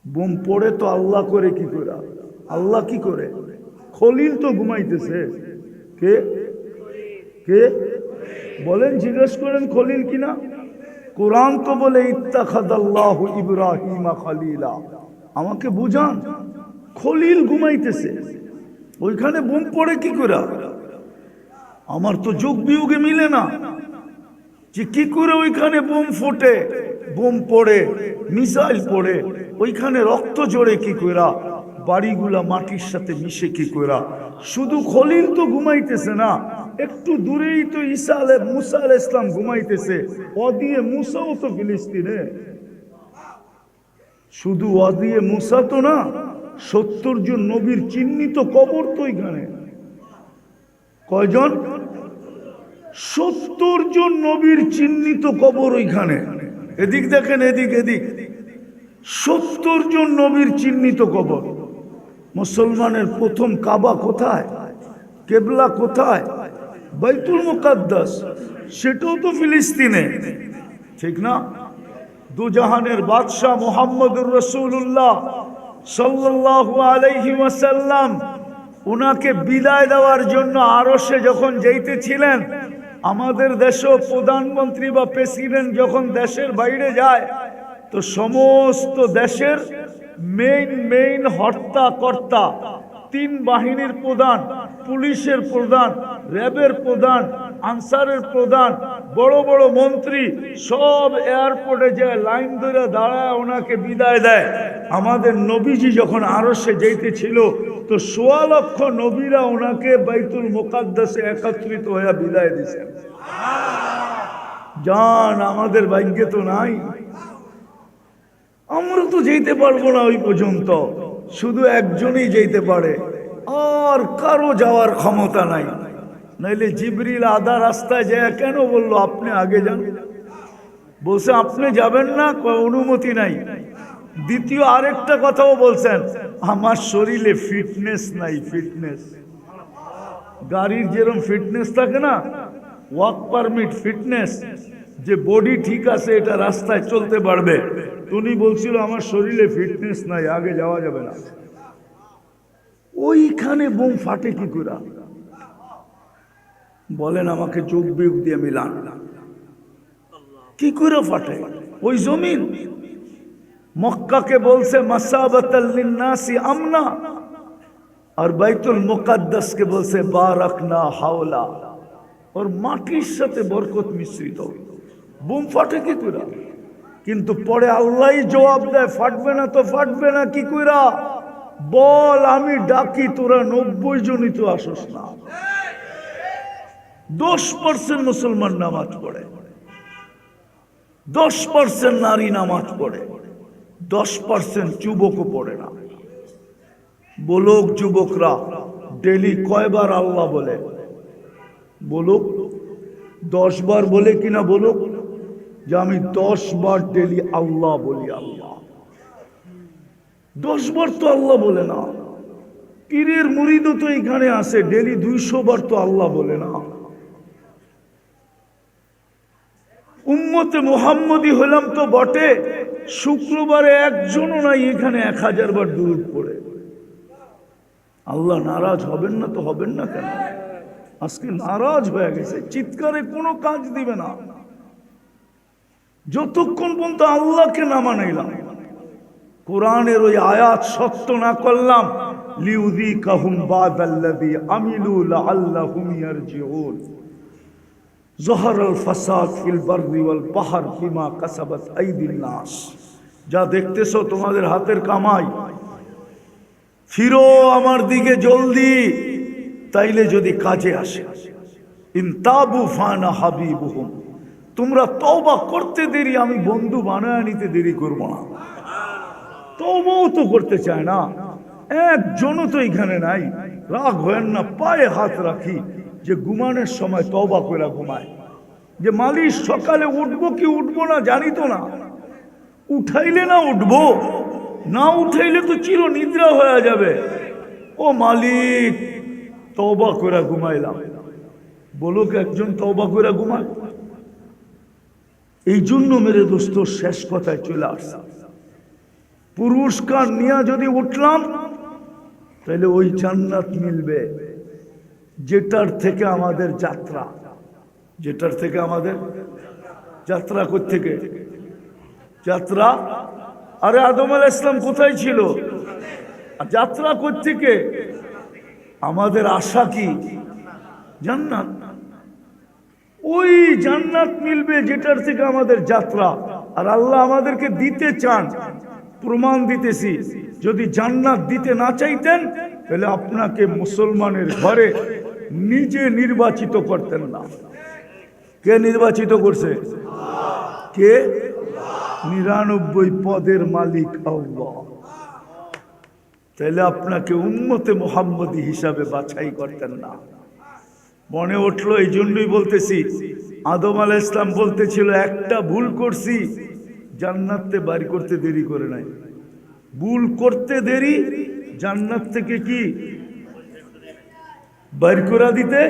বোম পড়ে তো আল্লাহ করে কি করে? আল্লাহ কি করে? খলিল তো ঘুমাইতেছে। কে কে বলেন, জিজ্ঞেস করেন খলিল কিনা। কোরআন তো বলে ইত্তাখাযাল্লাহু ইব্রাহিমা খলিলা। আমাকে বুঝান, খলিল ঘুমাইতেছে, ওইখানে বোম পড়ে কি করে? আমার তো যোগ বিয়োগে মিলে না যে কি করে ওইখানে বোম ফোটে, বোম পড়ে, মিসাইল পড়ে, ওইখানে রক্ত জড়ে কি করে, বাড়িগুলা মাটির সাথে মিশে কি করে। শুধু খলিল তো ঘুমাইতেছে না, একটু দূরেই তো মুসা আলাইহিস সালাম ঘুমাইতেছে। ওদিয়ে মুসাও তো ফিলিস্তিনে। শুধু ওদিয়ে মুসা তো না, 70 জন নবীর চিহ্নিত কবর তো ওইখানে। কয়জন? 70 জন নবীর চিহ্নিত কবর ওইখানে। এদিক দেখেন, এদিক এদিক, 70 জন নবীর চিহ্নিত কবর। মুসলমানের প্রথম কাবা কোথায়? কেবলা কোথায়? বাইতুল মুকাদ্দাস, সেটাও তো ফিলিস্তিনে, ঠিক না? দুজাহানের বাদশাহ মুহাম্মদুর রাসূলুল্লাহ সাল্লাল্লাহু আলাইহি ওয়াসাল্লাম উনাকে বিদায় দেওয়ার জন্য আরশে যখন যাইতেছিলেন, আমাদের দেশও প্রধানমন্ত্রী বা প্রেসিডেন্ট যখন দেশের বাইরে যায় তো সমস্ত দেশের মেইন হর্তা কর্তা, 3 বাহিনীর প্রধান, পুলিশের প্রধান, র্যাবের প্রধান, আনসারের প্রধান, বড় বড় মন্ত্রী সব এয়ারপোর্টে যায় লাইন ধরে দাঁড়ায় ওনাকে বিদায় দেয়। আমাদের নবীজি যখন আরশে যাইতেছিল তো 1.25 লক্ষ নবীরা ওনাকে বাইতুল মুকাদ্দাসে একত্রিত হয়ে বিদায় দিয়েছেন। জান, আমাদের ভাগ্যে তো নাই, আমরা তো যেতে পারবো না ওই পর্যন্ত, শুধু একজনই যেতে পারে, আর কারো যাওয়ার ক্ষমতা নাই। নাইলে জিবরিল আধা রাস্তায় যায় কেন বললো আপনি আগে যান? বলছে আপনি যাবেন না, অনুমতি নাই। দ্বিতীয় আরেকটা কথাও বলছেন, আমার শরীরে ফিটনেস নাই। ফিটনেস, গাড়ির যেরকম ফিটনেস থাকে না, ওয়ার্ক পারমিট ফিটনেস, যে বডি ঠিক আছে এটা রাস্তায় চলতে পারবে, উনি বলছিল আমার শরীরে ফিটনেস নাই, আগে যাওয়া যাবে না। ওইখানে বোম ফাটে কি করে? বলেন আমাকে, যোগ বিয়োগ দিয়ে মিলান, কি করে ফাটে? ওই জমিন মক্কাকে বলছে মাসাবাতাল লিন্নাসি আমনা, আর বাইতুল মুকাদ্দাসকে বলছে বারাকনা হাওলা, ওর মাটির সাথে বরকত মিশ্রিত। বোম ফাটে কি করে? কিন্তু পরে আল্লাহই জবাব দেয়, ফাটবে না তো ফাটবে না কি কইরা? বল আমি ডাকি, তোরা 90 জনই তো আসস না। 10% মুসলমান নামাজ পড়ে, 10% নারী নামাজ পড়ে, 10% যুবকও পড়ে না। বলুক যুবকরা ডেলি কয়বার আল্লাহ বলে? বলুক, 10 বার বলে কিনা? বলুক যে আমি 10 বার ডেলি আল্লাহ বলি। আল্লাহ 10 বার তো আল্লাহ বলে না। পীরের মুরিদও তো এখানে আসে, ডেলি 200 বার তো আল্লাহ বলে না। উম্মতে মুহাম্মদী হলাম তো বটে, শুক্রবারে একজনও নাই এখানে 1000 বার দুরূদ পড়ে। আল্লাহ নারাজ হবেন না তো হবেন না কেন? আজকে নারাজ হয়ে গেছে, চিৎকারে কোনো কাজ দিবে না যতক্ষণ পর্যন্ত আল্লাহকে না মানাইলাম, কোরআনের ওই আয়াত সত্য না করলাম। লিউযিকাহুম বাদাল্লাযী আমিলু লাআল্লাহুম ইয়ারজিউন। যহরাল ফাসাদ ফিল বাররি ওয়াল বাহর বিমা কাসাবাত আইদিন নাস। যা দেখতেছো তোমাদের হাতের কামাই, ফিরো আমার দিকে জলদি, তাইলে যদি কাজে আসে। ইনতাবু ফানা হাবিবুহুম, তোমরা তওবা করতে দেরি, আমি বন্ধু বানায় নিতে দেরি করব না। তওবাও তো করতে চায় না, একজনও তো এখানে নাই। রাগ হয় না, পায়ে হাত রাখি যে ঘুমানোর সময় তওবা করে ঘুমায়, যে মালিক সকালে উঠবো কি উঠবো না জানি তো না, উঠাইলে না উঠবো, না উঠাইলে তো চির নিদ্রা হয়ে যাবে। ও মালিক তওবা করে ঘুমাইলাম, বলুক একজন তওবা করে ঘুমায়। এই জন্য মেরে দোস্ত শেষ কথায় চলে আসছে, পুরস্কার নিয়ে যদি উঠলাম তাহলে ওই জান্নাত মিলবে যেটার থেকে আমাদের যাত্রা, যেটার থেকে আমাদের যাত্রা। কোত্থেকে যাত্রা? আরে আদম আলাইহিস সালাম কোথায় ছিল? যাত্রা কোত্থেকে? আমাদের আশা কি? জান্নাত। ওই জান্নাত মিলবে যেটার থেকে আমাদের যাত্রা। আর আল্লাহ আমাদেরকে দিতে চান, প্রমাণ দিতেছি। যদি জান্নাত দিতে না চাইতেন তাহলে আপনাকে মুসলমানের ঘরে নিজে নির্বাচিত করতেন না। কে নির্বাচিত করছে? কে? 99 পদের মালিক আল্লাহ। তাহলে আপনাকে উম্মতে মুহাম্মদী হিসাবে বাছাই করতেন না। মনে উঠলো, এই জন্যই বলতেছি, আদম আলাইহিস সালাম বলতেছিল একটা ভুল করছি, জান্নাতে বাড়ি করতে দেরি করে নাই। ভুল করতে দেরি, জান্নাত থেকে কি বাড়ি করে দিতে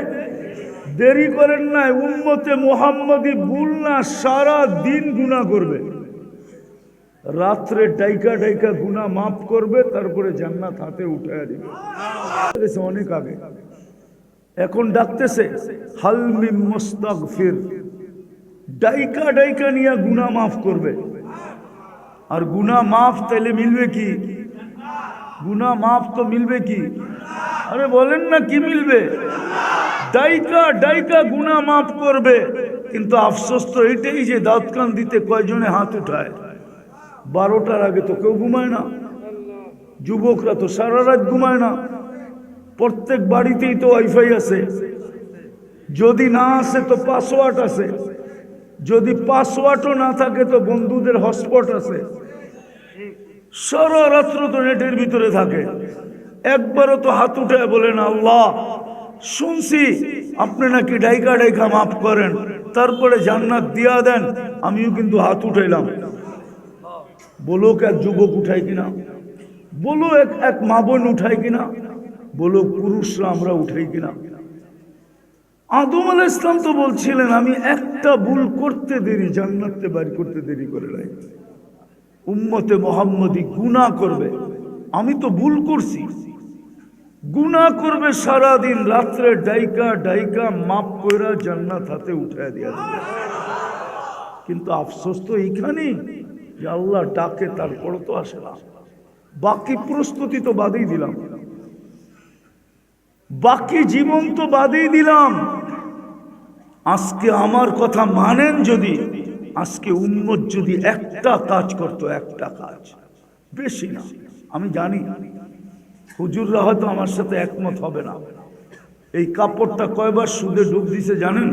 দেরি করেন নাই। উম্মতে মুহাম্মদী ভুল না, সারা দিন গুনাহ করবে, রাত্রে ডাইকা ডাইকা গুনাহ মাফ করবে, তারপরে জান্নাত হাতে উঠায় দিবে। অনেক আগে, এখন ডাকতেছে হাল মিন মুস্তাগফির, ডাইকা ডাইকা নিয়ে গুনাহ মাফ করবে। আর গুনাহ মাফ তাইলে মিলবে কি? গুনাহ মাফ তো মিলবে কি? আরে বলেন না কি মিলবে? ডাইকা ডাইকা গুনাহ মাফ করবে। কিন্তু আফসোস তো এটাই যে দাঁত কান দিতে কয়জনে হাত উঠায়? 12টার আগে তো কেউ ঘুমায় না, যুবকরা তো সারা রাত ঘুমায় না। প্রত্যেক বাড়িতেই তো ওয়াইফাই আছে, যদি না আসে তো পাসওয়ার্ড আছে, যদি পাসওয়ার্ডও না থাকে তো বন্ধুদের হটস্পট আছে। সারা রাত্র তো নেটের ভিতরে থাকে। একবারও তো হাত উঠে বলে না, আল্লাহ শুনছি আপনি নাকি ডাইকা ডাইকা মাফ করেন, তারপরে জান্নাত দিয়া দেন, আমিও কিন্তু হাত উঠাইলাম। বলো এক যুবক উঠায় কিনা? বলো এক মা বোন উঠায় কিনা? বলো পুরুষরা আমরা উঠাই কিনা? আদম আলাইহিস সালাম তো বলছিলেন আমি একটা ভুল করতে দেরি, জান্নাতে বাড়ি করতে দেরি করে নাই। উম্মতে মুহাম্মদী গুনাহ করবে, আমি তো ভুল করছি, গুনাহ করবে সারা দিন, রাত্রে ডাইকা ডাইকা মাফ কইরা জান্নাত হাতে উঠায় দিয়া দিবে। কিন্তু আফসোস তো এইখানেই যে আল্লাহ ডাকে তারপর তো আসে না। বাকি প্রস্তুতি তো বাদেই দিলাম, বাকি জীবন তো বাদেই দিলাম। আজকে আমার কথা মানেন যদি, আজকে উম্মত যদি একটা কাজ করতো, একটা কাজ, বেশি না, আমি জানি হুজুররা হয়তো আমার সাথে একমত হবে না। এই কাপড়টা কয়বার সুদে ডুব দিছে জানেন?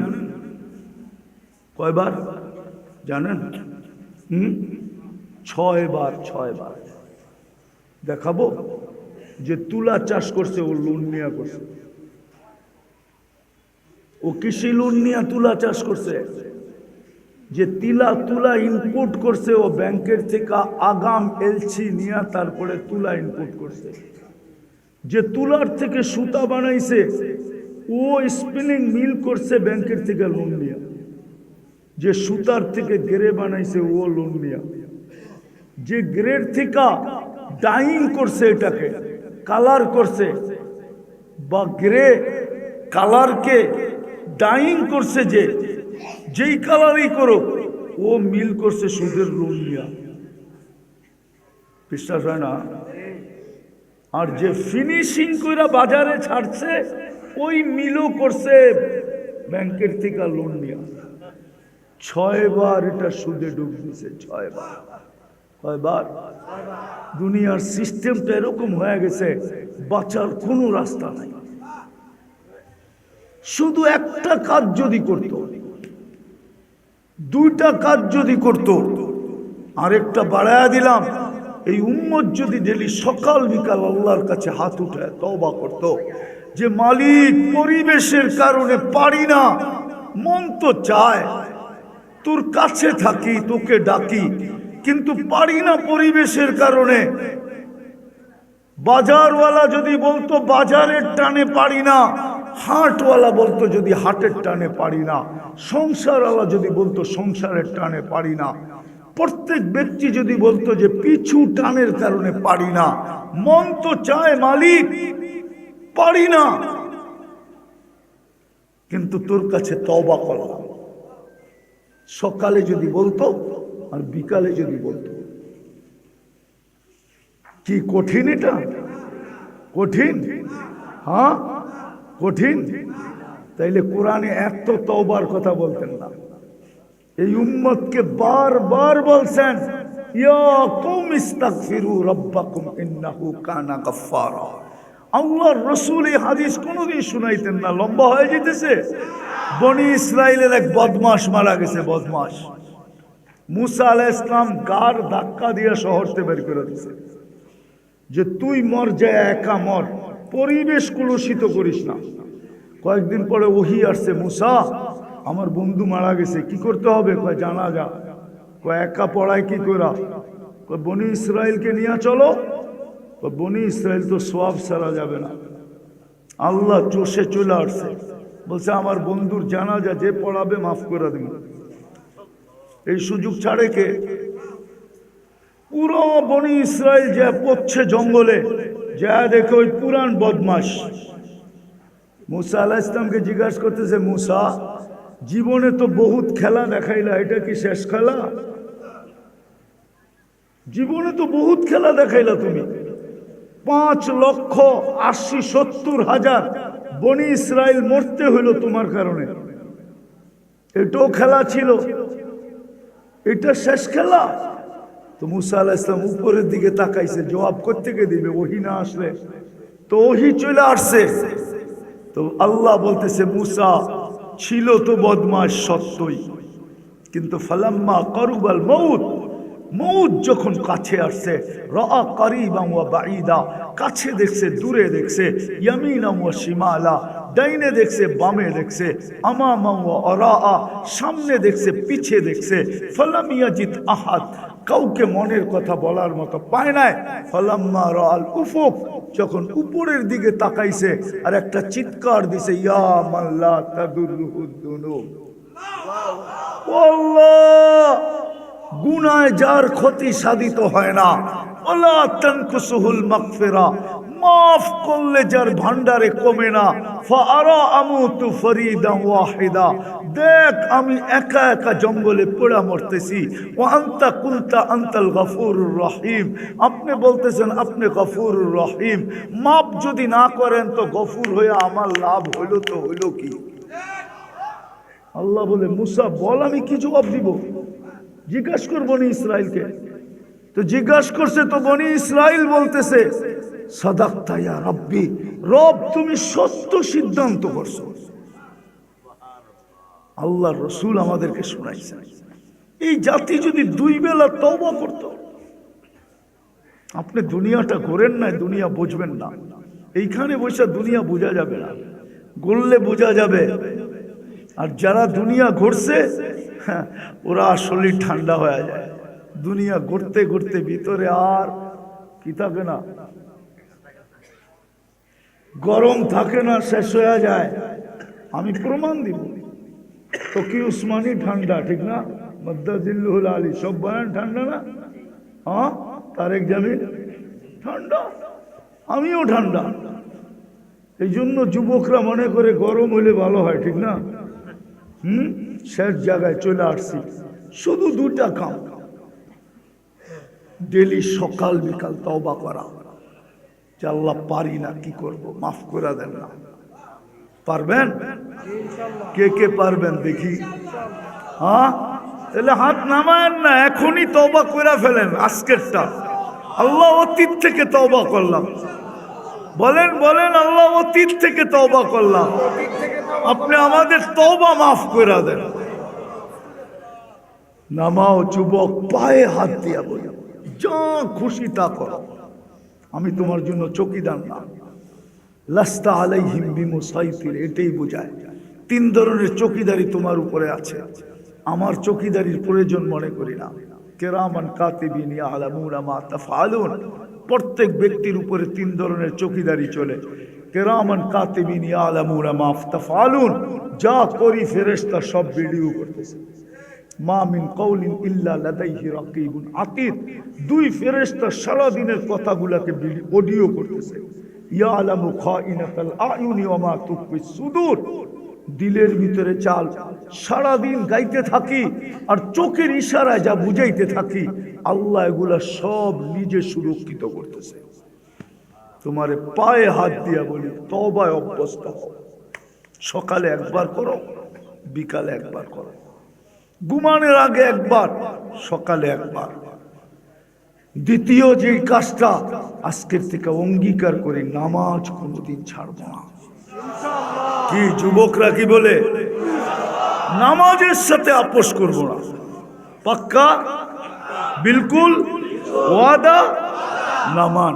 কয়বার জানেন? 6 বার। 6 বার। দেখাবো যে তুলা চাষ করছে, ও লোন নিয়ে করছে। ও কৃষি লোন নিয়ে তুলা চাষ করছে। যে তুলা ইনপুট করছে, ও ব্যাংকের থেকে আগাম এলসি নিয়ে তারপরে তুলা ইনপুট করছে। যে তুলার থেকে সুতা বানাইছে, ও স্পিনিং মিল করছে ব্যাংকের থেকে লোন নিয়ে। যে সুতার থেকে গেরে বানাইছে, ও লোন নিয়ে। যে গ্রেড থেকে ডাইং করছে, এটাকে কালার করছে, বা গ্রে কালারকে ডাইং করছে, যেই কালারই করো, ও মিল করছে সুদের লোন নিয়ে। বিশ্বাস হয় না? আর যে ফিনিশিং করে বাজারে ছাড়ছে, ওই মিলও করছে ব্যাংকের থেকে লোন নিয়ে। 6 বার এটা সুদে ডুব দিছে। 6 বার। কয়বার? দুনিয়ার সিস্টেমটা এরকম হয়ে গেছে, বাঁচার কোনো রাস্তা নাই। শুধু একটা কাজ যদি করত, 2টা কাজ যদি করত, আরেকটা বাড়ায়া দিলাম, এই উম্মত যদি ডেলি সকাল বিকাল আল্লাহর কাছে হাত উঠায় তওবা করত যে মালিক পরিবেশের কারণে পারি না, মন তো চায় তোর কাছে থাকি, তোকে ডাকি, কিন্তু পারি না পরিবেশের কারণে। বাজারওয়ালা যদি বলতো বাজারের টানে পারি না, হাটওয়ালা বলতো যদি হাটের টানে পারি না, সংসারওয়ালা যদি বলতো সংসারের টানে পারি না, প্রত্যেক ব্যক্তি যদি বলতো যে পিছু টানের কারণে পারি না, মন তো চায় মালিক পারি না, কিন্তু তোর কাছে তওবা করলাম। সকালে যদি বলতো আর বিকালে যদি বলতো, কি কঠিন এটা? কঠিন, হ্যাঁ কঠিন। তাইলে কোরআনে এত তওবার কথা বলতেন না। এই উম্মতকে বারবার বলছেন ইয়া কওম ইস্তাগফিরু রাব্বাকুম ইন্নাহু কানা গাফফারা। আল্লাহর রাসূল এই হাদিস কোনোদিন শুনাইতেন না, লম্বা হয়ে যেতেছে। বনি ইসরাইলের এক বদমাশ মারা গেছে, বদমাশ। মুসা আলাইহিস সালাম গার ধাক্কা দিয়ে শহরতে বের করে দিয়েছে যে তুই মর, যায় একা মর, পরিবেশ কলুষিত করিস না। কয়েকদিন পরে ওহী আসছে, মুসা আমার বন্ধু মারা গেছে, কি করতে হবে? কয় জানাজা। কয় একা পড়ায় কি করা? কয় বনি ইসরাইলকে নিয়ে চলো। বনি ইসরাইল তো সওয়াব ছাড়া যাবে না। আল্লাহ চষে চলে আসছে, বলছে আমার বন্ধুর জানাজা যে পড়াবে মাফ করে দেব। এই সুযোগ ছাড়ে কে? পুরো বনি ইসরাইল যা পড়ছে জঙ্গলে, যা দেখে ওই পুরান বদমাস মুসা আলাইহিস সালামকে জিজ্ঞাসা করতেছে, মুসা জীবনে তো বহুত খেলা দেখাইলা, এটা কি শেষ খেলা? জীবনে তো বহুত খেলা দেখাইলা তুমি, 5,80,70,000 বনি ইসরাইল মরতে হইল তোমার কারণে, এটাও খেলা ছিল, এটা শেষ খেলা? তো মুসা আলাইহিস সালাম উপরের দিকে তাকাইছে, জবাব কোত্থেকে দিবে? ওহী না আসলে তো। ওহী চলে আসছে তো আল্লাহ বলতেছে মুসা ছিল তো বদমাশ সত্যই, কিন্তু ফালাম্মা কারুবাল মউত, মউত যখন কাছে আসছে, রাআ কারিবান ওয়া বাঈদা, কাছে দেখছে দূরে দেখছে, ইয়ামিনা ওয়া শিমালা, ডাইনে দেখছে বামে দেখছে, আমামা ওয়া আরাআ, সামনে দেখছে পিছে দেখছে, ফালাম ইয়াজিদ আহাদ, কাউকে মনের কথা বলার মতো পায় নাই। ফালাম্মা রাআল উফুক, যখন উপরের দিকে তাকাইছে আর একটা চিৎকার দিছে, ইয়া মান লা তাদুররুহুদ দুনুব, আল্লাহ গুনায় যার ক্ষতি সাধিত হয় না, ওয়ালা তানকুসুহুল মাগফিরা, মাফ করলে যার ভান্ডারে কমে না, ফাআরা আমুতু ফরিদান ওয়াহিদা, দেখ আমি একা একা জঙ্গলে পড়া মরতেছি, ওয়া আনতা কুলতা আনতাল গফুরুর রহিম, আপনি বলতেছেন আপনি গফুরুর রহিম, মাফ যদি না করেন তো গফুর হয়ে আমার লাভ হইল তো হইল কি? আল্লাহ বলে মুসা বল আমি কি জবাব দিব? জিজ্ঞাসা করবো বনি ইসরাইলকে। তো জিজ্ঞাসা করছে তো বনি ইসরাইল বলতেছে সাদাকতা ইয়া রাব্বি, রব তুমি সত্য সিদ্ধান্ত করছো। আল্লাহর রাসূল আমাদেরকে শোনাইছেন, এই জাতি যদি 2 বেলা তওবা করত। আপনি দুনিয়াটা ঘোরেন না, দুনিয়া বুঝবেন না। এইখানে বসে দুনিয়া বোঝা যাবে না, গড়লে বোঝা যাবে। আর যারা দুনিয়া ঘুরছে ওরা আসলে ঠান্ডা হয়ে যায়। দুনিয়া ঘুরতে ঘুরতে ভিতরে আর কি থাকে না, গরম থাকে না, শেষ হয়ে যায়। আমি প্রমাণ দিব। তো কি উসমানী ঠান্ডা, ঠিক না? মদ্দাজিল্লুহুল আলী সব বয়ান ঠান্ডা না? হ্যাঁ, তারেক জামিল ঠান্ডা, আমিও ঠান্ডা। এই জন্য যুবকরা মনে করে গরম হলে ভালো হয়, ঠিক না? শেষ জায়গায় চলে আসছি। শুধু 2টা কাম, ডেলি সকাল বিকাল তওবা করা। যে আল্লাহ পারি না, কি করব, মাফ করে দেন না। পারবেন? কে কে পারবেন দেখি? হ্যাঁ, তাহলে হাত নামায়েন না, এখনই তওবা করে ফেলেন আজকেরটা। আল্লাহ অতীত থেকে তওবা করলাম, বলেন বলেন, আল্লাহ অতীত থেকে তওবা করলাম, আপনি আমাদের তওবা মাফ করে দেন। নামাও যুবক, পায়ে হাত দিয়া বলি যা খুশি তা করো, আমি তোমার জন্য চৌকিদার না। লাস্তা আলাইহিম বিমুসাইতির, এটাই বোঝায় তিন ধরনের চৌকিদারি তোমার উপরে আছে। আমার চৌকিদারির প্রয়োজন মনে করি না। কিরামান কাতিবিন ইয়ালামুনা মা তাফআলুন, প্রত্যেক ব্যক্তির উপরে তিন ধরনের চৌকিদারি চলে। কিরামান কাতিবিন ইয়ালামুনা মা তাফআলুন, যা করি ফেরেশতা সব ভিডিও করতেছে। মা মিন কওলিন ইল্লা লাদাইহি রাকিবুন আতীদ, দুই ফেরেশতা সারা দিনের কথাগুলোকে অডিও করতেছে। ইয়ালামু খাইনাতাল আয়ুনি ওয়া মা তুখফিস সুদূর, দিলের ভিতরে চাল সারা দিন গাইতে থাকি আর চোখের ইশারায় যা বুঝাইতে থাকি, আল্লাহ এগুলা সব নিজে সুরক্ষিত করতেছে। তোমারে পায়ে হাত দিয়া বলি, তওবায় অভ্যস্ত হও। সকালে একবার করো, বিকালে একবার করো, ঘুমানোর আগে একবার, সকালে একবার। দ্বিতীয় যে কাজটা আজকের থেকে অঙ্গীকার করি, নামাজ কোনোদিন ছাড়বো না। কি যুবকরা কি বলে? নামাজের সাথে আপোষ করবো না। পাক্কা? বিলকুল ওয়াদা? নামান